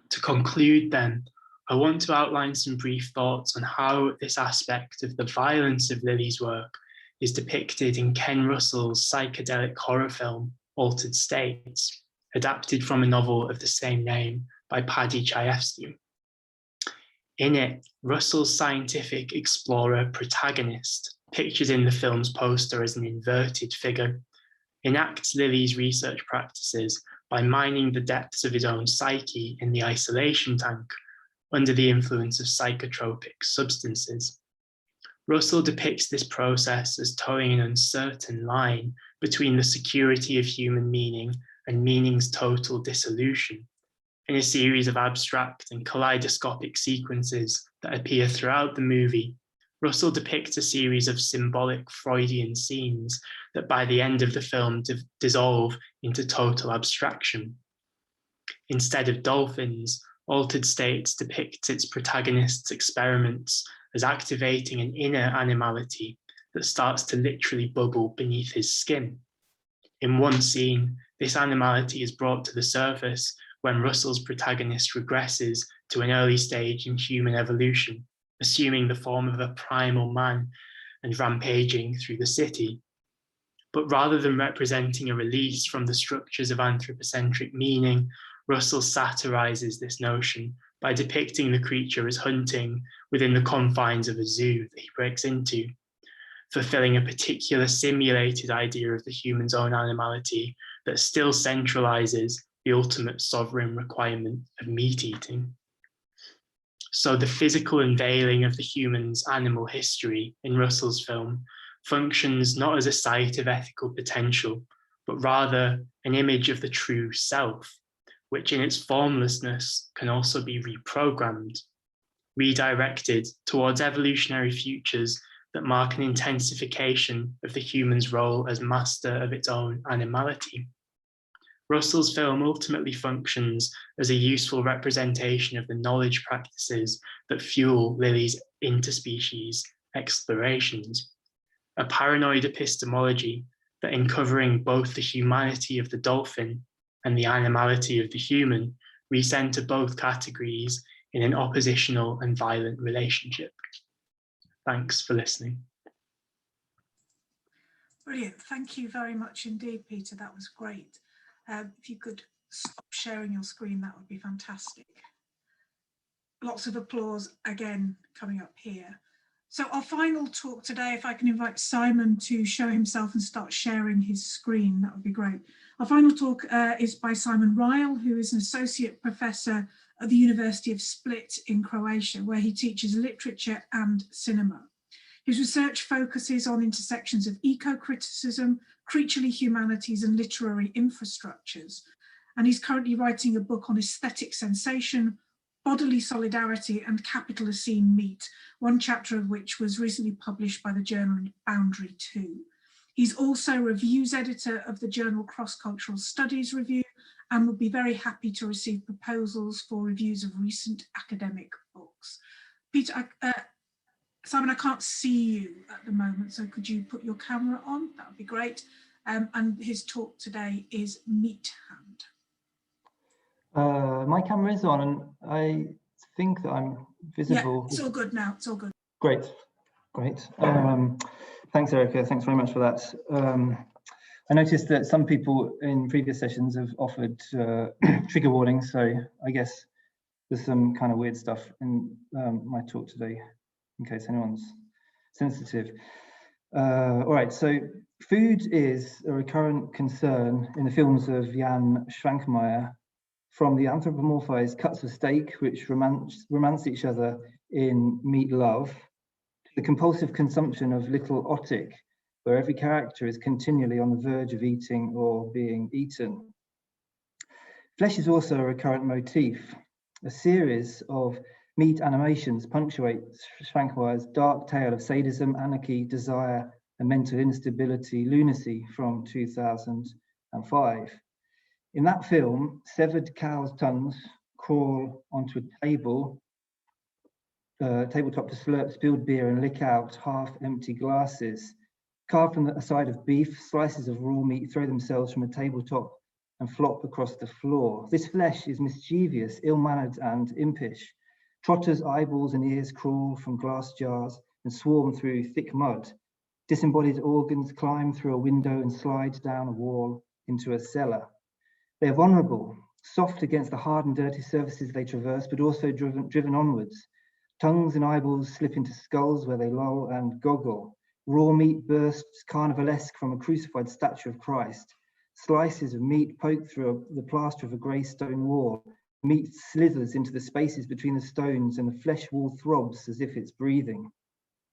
To conclude then, I want to outline some brief thoughts on how this aspect of the violence of Lilly's work is depicted in Ken Russell's psychedelic horror film, Altered States, adapted from a novel of the same name by Paddy Chayefsky. In it, Russell's scientific explorer protagonist, pictured in the film's poster as an inverted figure, enacts Lilly's research practices by mining the depths of his own psyche in the isolation tank under the influence of psychotropic substances. Russell depicts this process as towing an uncertain line between the security of human meaning and meaning's total dissolution, in a series of abstract and kaleidoscopic sequences that appear throughout the movie. Russell depicts a series of symbolic Freudian scenes that by the end of the film dissolve into total abstraction. Instead of dolphins, Altered States depicts its protagonist's experiments as activating an inner animality that starts to literally bubble beneath his skin. In one scene, this animality is brought to the surface when Russell's protagonist regresses to an early stage in human evolution, assuming the form of a primal man and rampaging through the city. But rather than representing a release from the structures of anthropocentric meaning, Russell satirizes this notion by depicting the creature as hunting within the confines of a zoo that he breaks into, fulfilling a particular simulated idea of the human's own animality that still centralizes the ultimate sovereign requirement of meat eating. So the physical unveiling of the human's animal history in Russell's film functions not as a site of ethical potential, but rather an image of the true self, which in its formlessness can also be reprogrammed, redirected towards evolutionary futures that mark an intensification of the human's role as master of its own animality. Russell's film ultimately functions as a useful representation of the knowledge practices that fuel Lilly's interspecies explorations, a paranoid epistemology that, in covering both the humanity of the dolphin and the animality of the human, recenter both categories in an oppositional and violent relationship. Thanks for listening. Brilliant. Thank you very much indeed, Peter. That was great. If you could stop sharing your screen, that would be fantastic. Lots of applause again coming up here. So our final talk today, if I can invite Simon to show himself and start sharing his screen, that would be great. Our final talk is by Simon Ryle, who is an associate professor at the University of Split in Croatia, where he teaches literature and cinema. His research focuses on intersections of eco-criticism, creaturely humanities and literary infrastructures. And he's currently writing a book on aesthetic sensation, bodily solidarity and capitalocene meat, one chapter of which was recently published by the journal Boundary 2. He's also reviews editor of the journal Cross-Cultural Studies Review and would be very happy to receive proposals for reviews of recent academic books. Peter, Simon, I can't see you at the moment, so could you put your camera on? That would be great. And his talk today is Meat Hand. My camera is on, and I think that I'm visible. Yeah, it's all good now. It's all good. Great, great. Thanks, Erica. Thanks very much for that. I noticed that some people in previous sessions have offered trigger warnings, so I guess there's some kind of weird stuff in my talk today, in case anyone's sensitive. All right, so food is a recurrent concern in the films of Jan Schwankmeyer, from the anthropomorphized cuts of steak, which romance each other in Meat Love, to the compulsive consumption of Little Otik, where every character is continually on the verge of eating or being eaten. Flesh is also a recurrent motif. A series of meat animations punctuates Schwankmeyer's dark tale of sadism, anarchy, desire, and mental instability, Lunacy, from 2005. In that film, severed cows' tongues crawl onto a tabletop to slurp spilled beer and lick out half-empty glasses. Carved from a side of beef, slices of raw meat throw themselves from a tabletop and flop across the floor. This flesh is mischievous, ill-mannered, and impish. Trotters' eyeballs and ears crawl from glass jars and swarm through thick mud. Disembodied organs climb through a window and slide down a wall into a cellar. They are vulnerable, soft against the hard and dirty surfaces they traverse, but also driven onwards. Tongues and eyeballs slip into skulls where they loll and goggle. Raw meat bursts carnivalesque from a crucified statue of Christ. Slices of meat poke through the plaster of a grey stone wall. Meat slithers into the spaces between the stones and the flesh wall throbs as if it's breathing.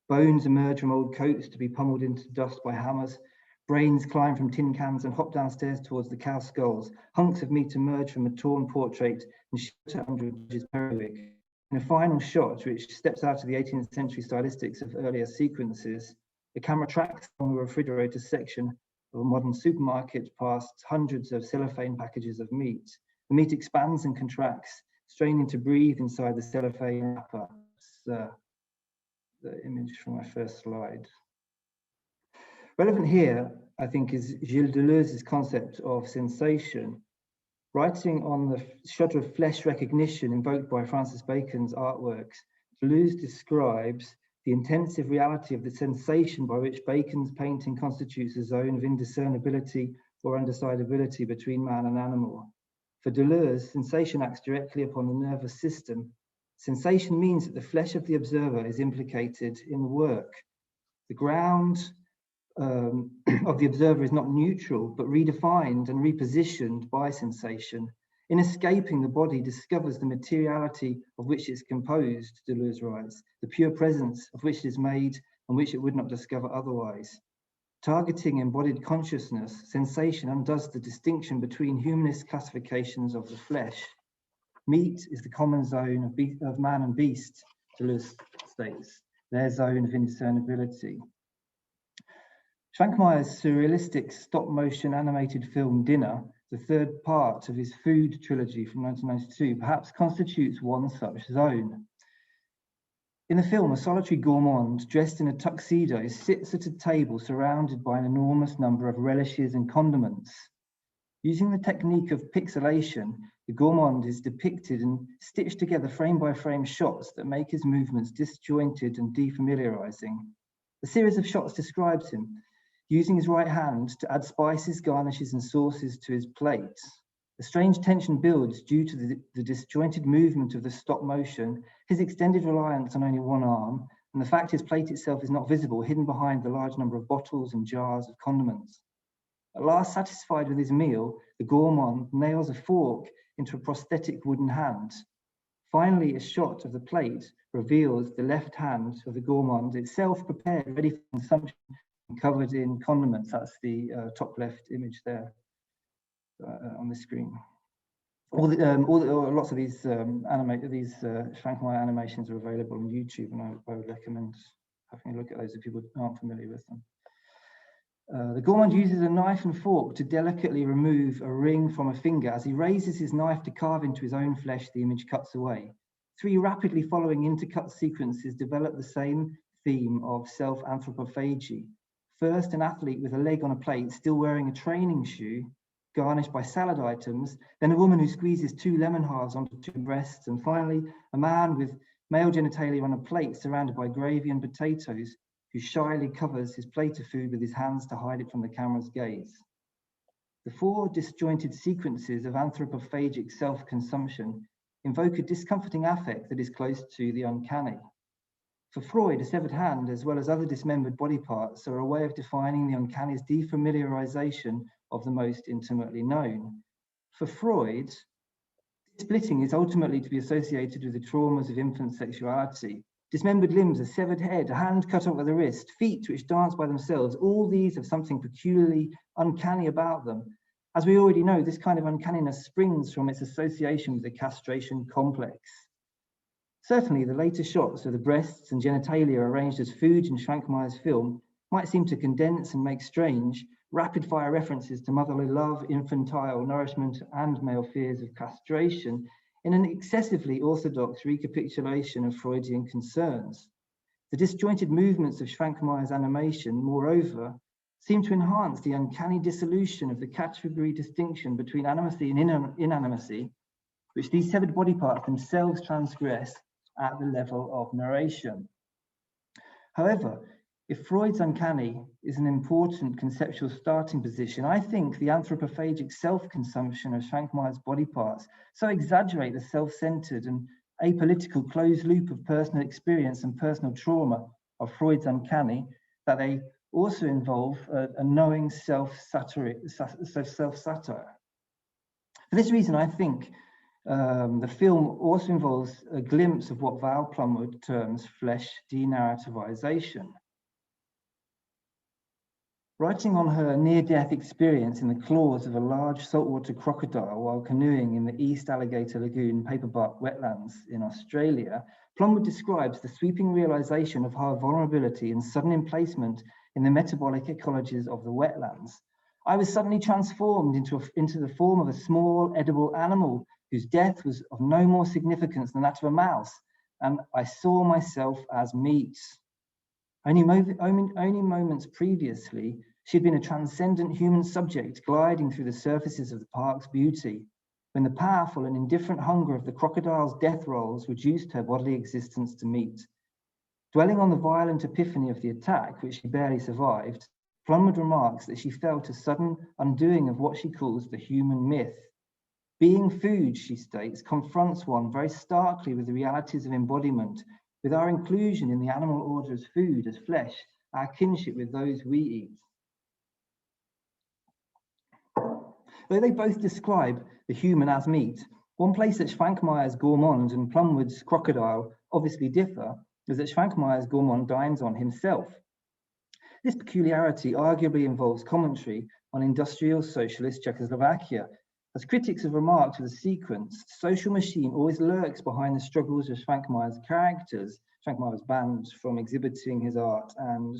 Bones emerge from old coats to be pummeled into dust by hammers. Brains climb from tin cans and hop downstairs towards the cow skulls. Hunks of meat emerge from a torn portrait and shoot under his periwig. In a final shot, which steps out of the 18th century stylistics of earlier sequences, the camera tracks along the refrigerator section of a modern supermarket past hundreds of cellophane packages of meat. The meat expands and contracts, straining to breathe inside the cellophane wrapper. That's the image from my first slide. Relevant here, I think, is Gilles Deleuze's concept of sensation. Writing on the shudder of flesh recognition invoked by Francis Bacon's artworks, Deleuze describes the intensive reality of the sensation by which Bacon's painting constitutes a zone of indiscernibility or undecidability between man and animal. For Deleuze, sensation acts directly upon the nervous system. Sensation means that the flesh of the observer is implicated in the work. The ground of the observer is not neutral, but redefined and repositioned by sensation. In escaping, the body discovers the materiality of which it's composed, Deleuze writes, the pure presence of which it is made and which it would not discover otherwise. Targeting embodied consciousness, sensation undoes the distinction between humanist classifications of the flesh. Meat is the common zone of man and beast, Deleuze states, their zone of indiscernibility. Schwankmeyer's surrealistic stop-motion animated film Dinner, the third part of his Food trilogy from 1992, perhaps constitutes one such zone. In the film, a solitary gourmand dressed in a tuxedo sits at a table surrounded by an enormous number of relishes and condiments. Using the technique of pixelation, the gourmand is depicted and stitched together frame by frame shots that make his movements disjointed and defamiliarizing. The series of shots describes him using his right hand to add spices, garnishes, and sauces to his plate. A strange tension builds due to the disjointed movement of the stop motion, his extended reliance on only one arm, and the fact his plate itself is not visible, hidden behind the large number of bottles and jars of condiments. At last satisfied with his meal, the gourmand nails a fork into a prosthetic wooden hand. Finally, a shot of the plate reveals the left hand of the gourmand itself prepared, ready for consumption, covered in condiments. That's the top left image there on the screen. Lots of these Schwankmeyer animations are available on YouTube, and I would recommend having a look at those if people aren't familiar with them. The gourmand uses a knife and fork to delicately remove a ring from a finger. As he raises his knife to carve into his own flesh, the image cuts away. 3 rapidly following intercut sequences develop the same theme of self-anthropophagy. First, an athlete with a leg on a plate, still wearing a training shoe, garnished by salad items, then a woman who squeezes 2 lemon halves onto 2 breasts, and finally, a man with male genitalia on a plate surrounded by gravy and potatoes, who shyly covers his plate of food with his hands to hide it from the camera's gaze. The 4 disjointed sequences of anthropophagic self-consumption invoke a discomforting affect that is close to the uncanny. For Freud, a severed hand, as well as other dismembered body parts, are a way of defining the uncanny's defamiliarization of the most intimately known. For Freud, splitting is ultimately to be associated with the traumas of infant sexuality. Dismembered limbs, a severed head, a hand cut off at the wrist, feet which dance by themselves, all these have something peculiarly uncanny about them. As we already know, this kind of uncanniness springs from its association with the castration complex. Certainly, the later shots of the breasts and genitalia arranged as food in Schwankmeyer's film might seem to condense and make strange rapid-fire references to motherly love, infantile nourishment, and male fears of castration in an excessively orthodox recapitulation of Freudian concerns. The disjointed movements of Schwankmeyer's animation, moreover, seem to enhance the uncanny dissolution of the category distinction between animacy and inanimacy, which these severed body parts themselves transgress at the level of narration. However, if Freud's uncanny is an important conceptual starting position, I think the anthropophagic self-consumption of Schwankmeyer's body parts so exaggerate the self-centered and apolitical closed loop of personal experience and personal trauma of Freud's uncanny that they also involve a knowing self-satire. For this reason, I think the film also involves a glimpse of what Val Plumwood terms flesh denarrativization. Writing on her near-death experience in the claws of a large saltwater crocodile while canoeing in the East Alligator Lagoon paperbark wetlands in Australia, Plumwood describes the sweeping realization of her vulnerability and sudden emplacement in the metabolic ecologies of the wetlands. I was suddenly transformed into the form of a small edible animal whose death was of no more significance than that of a mouse, and I saw myself as meat. Only moments previously, she had been a transcendent human subject gliding through the surfaces of the park's beauty, when the powerful and indifferent hunger of the crocodile's death rolls reduced her bodily existence to meat. Dwelling on the violent epiphany of the attack, which she barely survived, Plumwood remarks that she felt a sudden undoing of what she calls the human myth. Being food, she states, confronts one very starkly with the realities of embodiment, with our inclusion in the animal order as food, as flesh, our kinship with those we eat. Though they both describe the human as meat, one place that Schwankmeyer's gourmand and Plumwood's crocodile obviously differ is that Schwankmeyer's gourmand dines on himself. This peculiarity arguably involves commentary on industrial socialist Czechoslovakia. As critics have remarked with the sequence, the social machine always lurks behind the struggles of Schwankmeyer's characters. Schwankmeyer was banned from exhibiting his art and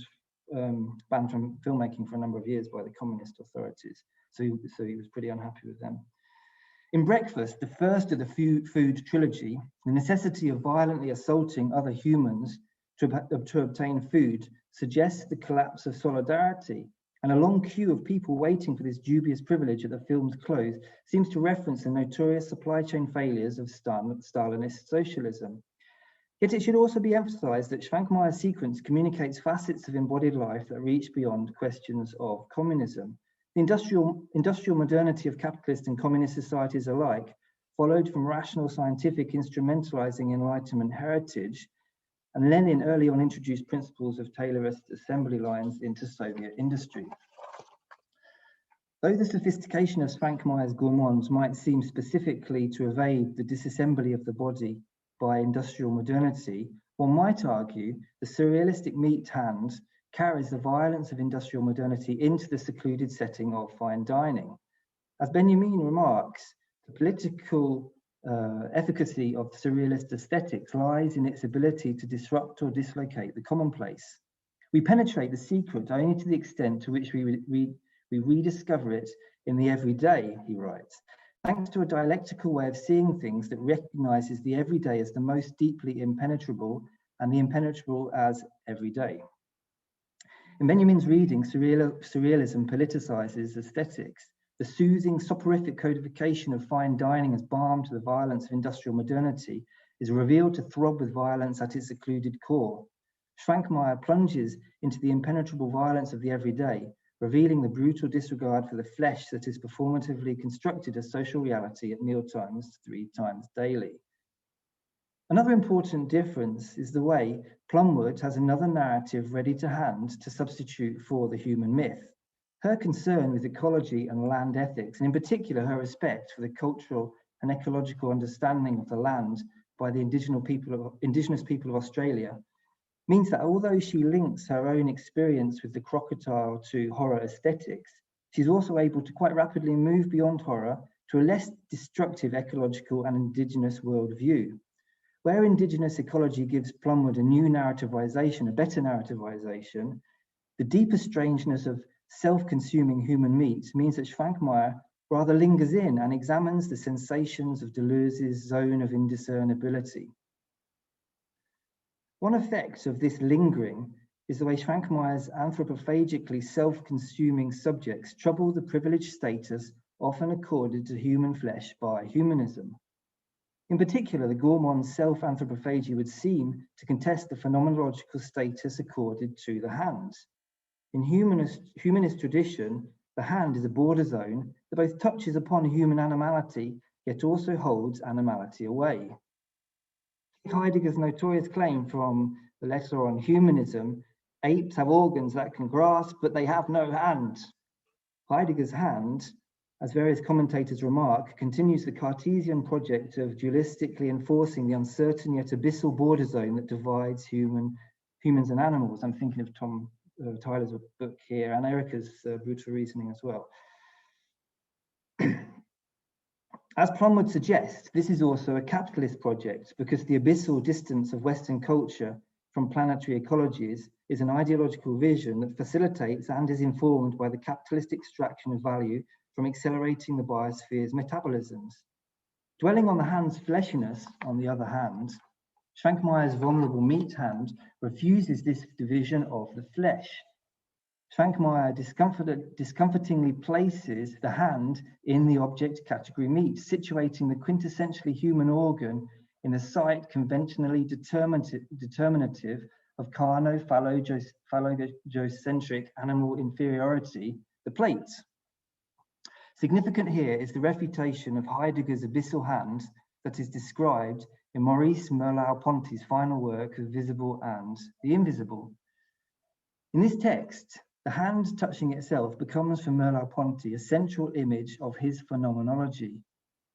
banned from filmmaking for a number of years by the communist authorities. So he was pretty unhappy with them. In Breakfast, the first of the food trilogy, the necessity of violently assaulting other humans to obtain food suggests the collapse of solidarity, and a long queue of people waiting for this dubious privilege at the film's close seems to reference the notorious supply chain failures of Stalinist socialism. Yet it should also be emphasized that Schwankmayer's sequence communicates facets of embodied life that reach beyond questions of communism. The industrial modernity of capitalist and communist societies alike followed from rational scientific instrumentalizing Enlightenment heritage, and Lenin early on introduced principles of Taylorist assembly lines into Soviet industry. Though the sophistication of Schwankmayer's gourmands might seem specifically to evade the disassembly of the body by industrial modernity, one might argue the surrealistic meat hand carries the violence of industrial modernity into the secluded setting of fine dining. As Benjamin remarks, the political efficacy of surrealist aesthetics lies in its ability to disrupt or dislocate the commonplace. We penetrate the secret only to the extent to which we rediscover it in the everyday, he writes, thanks to a dialectical way of seeing things that recognizes the everyday as the most deeply impenetrable and the impenetrable as everyday. In Benjamin's reading, surrealism politicizes aesthetics. The soothing, soporific codification of fine dining as balm to the violence of industrial modernity is revealed to throb with violence at its secluded core. Schwankmayer plunges into the impenetrable violence of the everyday, revealing the brutal disregard for the flesh that is performatively constructed as social reality at mealtimes 3 times daily. Another important difference is the way Plumwood has another narrative ready to hand to substitute for the human myth. Her concern with ecology and land ethics, and in particular her respect for the cultural and ecological understanding of the land by the indigenous people of Australia, means that although she links her own experience with the crocodile to horror aesthetics, she's also able to quite rapidly move beyond horror to a less destructive ecological and indigenous worldview. Where indigenous ecology gives Plumwood a new narrativization, a better narrativization, the deeper strangeness of self-consuming human meat means that Schwankmayer rather lingers in and examines the sensations of Deleuze's zone of indiscernibility. One effect of this lingering is the way Schwankmayer's anthropophagically self-consuming subjects trouble the privileged status often accorded to human flesh by humanism. In particular, the gourmand's self-anthropophagy would seem to contest the phenomenological status accorded to the hand. In humanist tradition, the hand is a border zone that both touches upon human animality, yet also holds animality away. Heidegger's notorious claim from the letter on humanism, apes have organs that can grasp, but they have no hand. Heidegger's hand, as various commentators remark, continues the Cartesian project of dualistically enforcing the uncertain yet abyssal border zone that divides humans and animals. I'm thinking of Tom Tyler's book here and Erica's Brutal Reasoning as well. As Plumwood suggests, this is also a capitalist project because the abyssal distance of Western culture from planetary ecologies is an ideological vision that facilitates and is informed by the capitalist extraction of value from accelerating the biosphere's metabolisms. Dwelling on the hand's fleshiness, on the other hand, Schwankmayer's vulnerable meat hand refuses this division of the flesh. Schwankmayer discomfortingly places the hand in the object category meat, situating the quintessentially human organ in the site conventionally determinative of carno-phallogocentric animal inferiority, the plate. Significant here is the refutation of Heidegger's abyssal hand that is described in Maurice Merleau-Ponty's final work, The Visible and the Invisible. In this text, the hand touching itself becomes for Merleau-Ponty a central image of his phenomenology.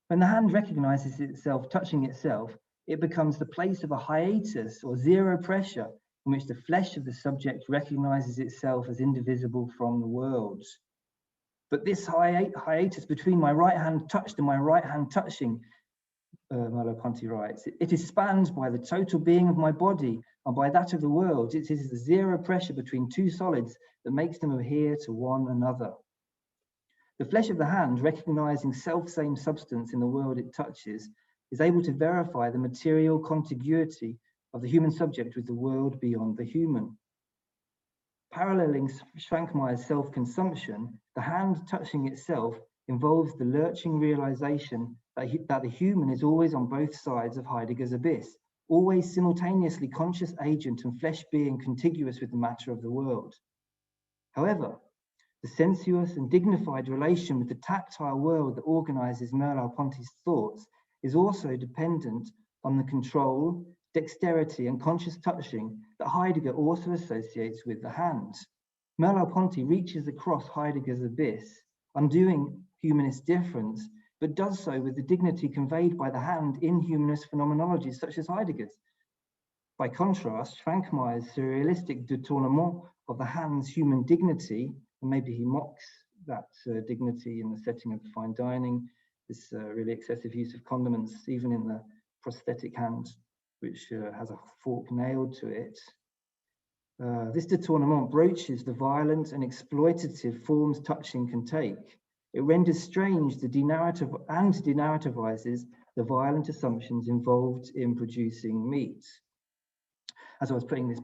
When the hand recognizes itself touching itself, it becomes the place of a hiatus or zero pressure in which the flesh of the subject recognizes itself as indivisible from the world. But this hiatus between my right hand touched and my right hand touching, Merleau-Ponty writes, it is spanned by the total being of my body and by that of the world. It is the zero pressure between two solids that makes them adhere to one another. The flesh of the hand, recognizing self-same substance in the world it touches, is able to verify the material contiguity of the human subject with the world beyond the human. Paralleling Schwankmayer's self-consumption, the hand touching itself involves the lurching realization that the human is always on both sides of Heidegger's abyss, always simultaneously conscious agent and flesh being contiguous with the matter of the world. However, the sensuous and dignified relation with the tactile world that organizes Merleau-Ponty's thoughts is also dependent on the control, dexterity, and conscious touching that Heidegger also associates with the hand. Merleau-Ponty reaches across Heidegger's abyss, undoing humanist difference, but does so with the dignity conveyed by the hand in humanist phenomenologies such as Heidegger's. By contrast, Schwankmayer's surrealistic détournement of the hand's human dignity, and maybe he mocks that dignity in the setting of fine dining, this really excessive use of condiments, even in the prosthetic hand, which has a fork nailed to it. This détournement broaches the violent and exploitative forms touching can take. It renders strange the denarrativizes the violent assumptions involved in producing meat. As I was putting this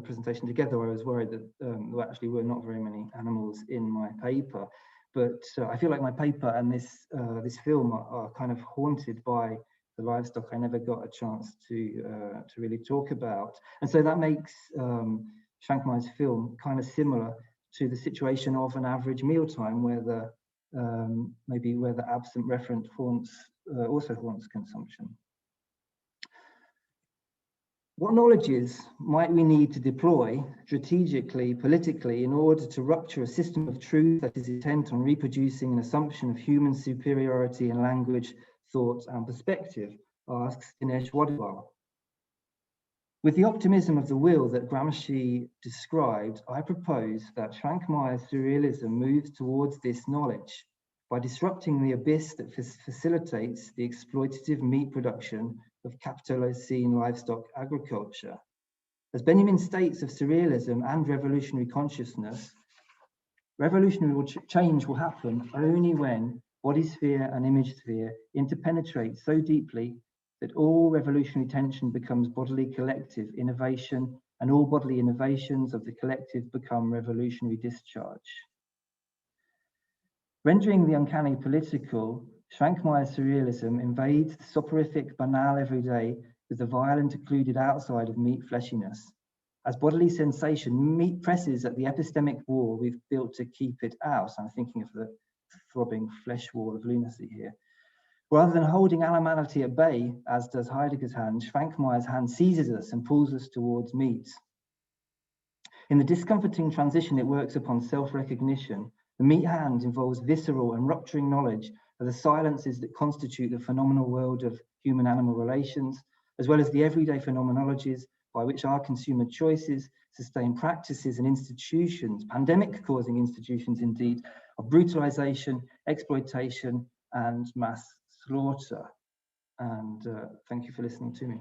presentation together, I was worried that there actually were not very many animals in my paper, but I feel like my paper and this film are kind of haunted by the livestock I never got a chance to really talk about. And so that makes Schwankmayer's film kind of similar to the situation of an average mealtime, where the maybe where the absent referent also haunts consumption. What knowledges might we need to deploy strategically, politically, in order to rupture a system of truth that is intent on reproducing an assumption of human superiority in language, thought, and perspective, asks Dinesh Wadwal. With the optimism of the will that Gramsci described, I propose that Schwankmayer's surrealism moves towards this knowledge by disrupting the abyss that facilitates the exploitative meat production of Capitalocene livestock agriculture. As Benjamin states of surrealism and revolutionary consciousness, revolutionary change will happen only when body sphere and image sphere interpenetrate so deeply that all revolutionary tension becomes bodily collective innovation, and all bodily innovations of the collective become revolutionary discharge. Rendering the uncanny political, Schwankmayer's surrealism invades the soporific, banal everyday with the violent occluded outside of meat fleshiness. As bodily sensation, meat presses at the epistemic wall we've built to keep it out. I'm thinking of the throbbing flesh wall of lunacy here. Rather than holding animality at bay, as does Heidegger's hand, Schwankmayer's hand seizes us and pulls us towards meat. In the discomforting transition it works upon self-recognition, the meat hand involves visceral and rupturing knowledge of the silences that constitute the phenomenal world of human-animal relations, as well as the everyday phenomenologies by which our consumer choices sustain practices and institutions, pandemic-causing institutions indeed, of brutalization, exploitation, and mass slaughter. And thank you for listening to me.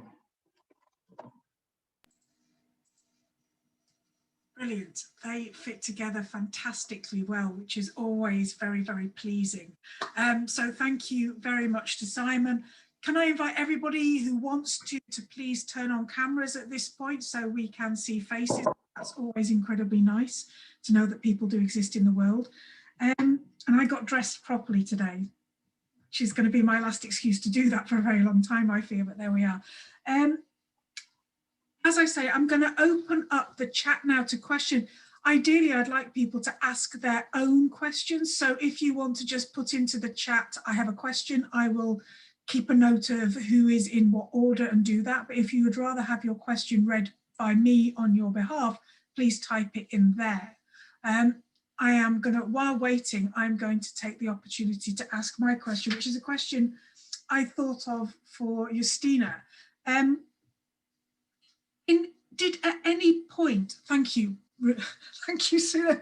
Brilliant. They fit together fantastically well, which is always very, very pleasing. So thank you very much to Simon. Can I invite everybody who wants to please turn on cameras at this point so we can see faces? That's always incredibly nice to know that people do exist in the world. And I got dressed properly today, which is going to be my last excuse to do that for a very long time, I fear, but there we are. As I say, I'm going to open up the chat now to question. Ideally, I'd like people to ask their own questions. So if you want to just put into the chat, I have a question, I will keep a note of who is in what order and do that. But if you would rather have your question read by me on your behalf, please type it in there. I am going to, while waiting, I'm going to take the opportunity to ask my question, which is a question I thought of for Justyna. Did at any point, thank you, sir,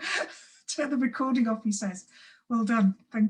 to the recording office says, well done, thank you.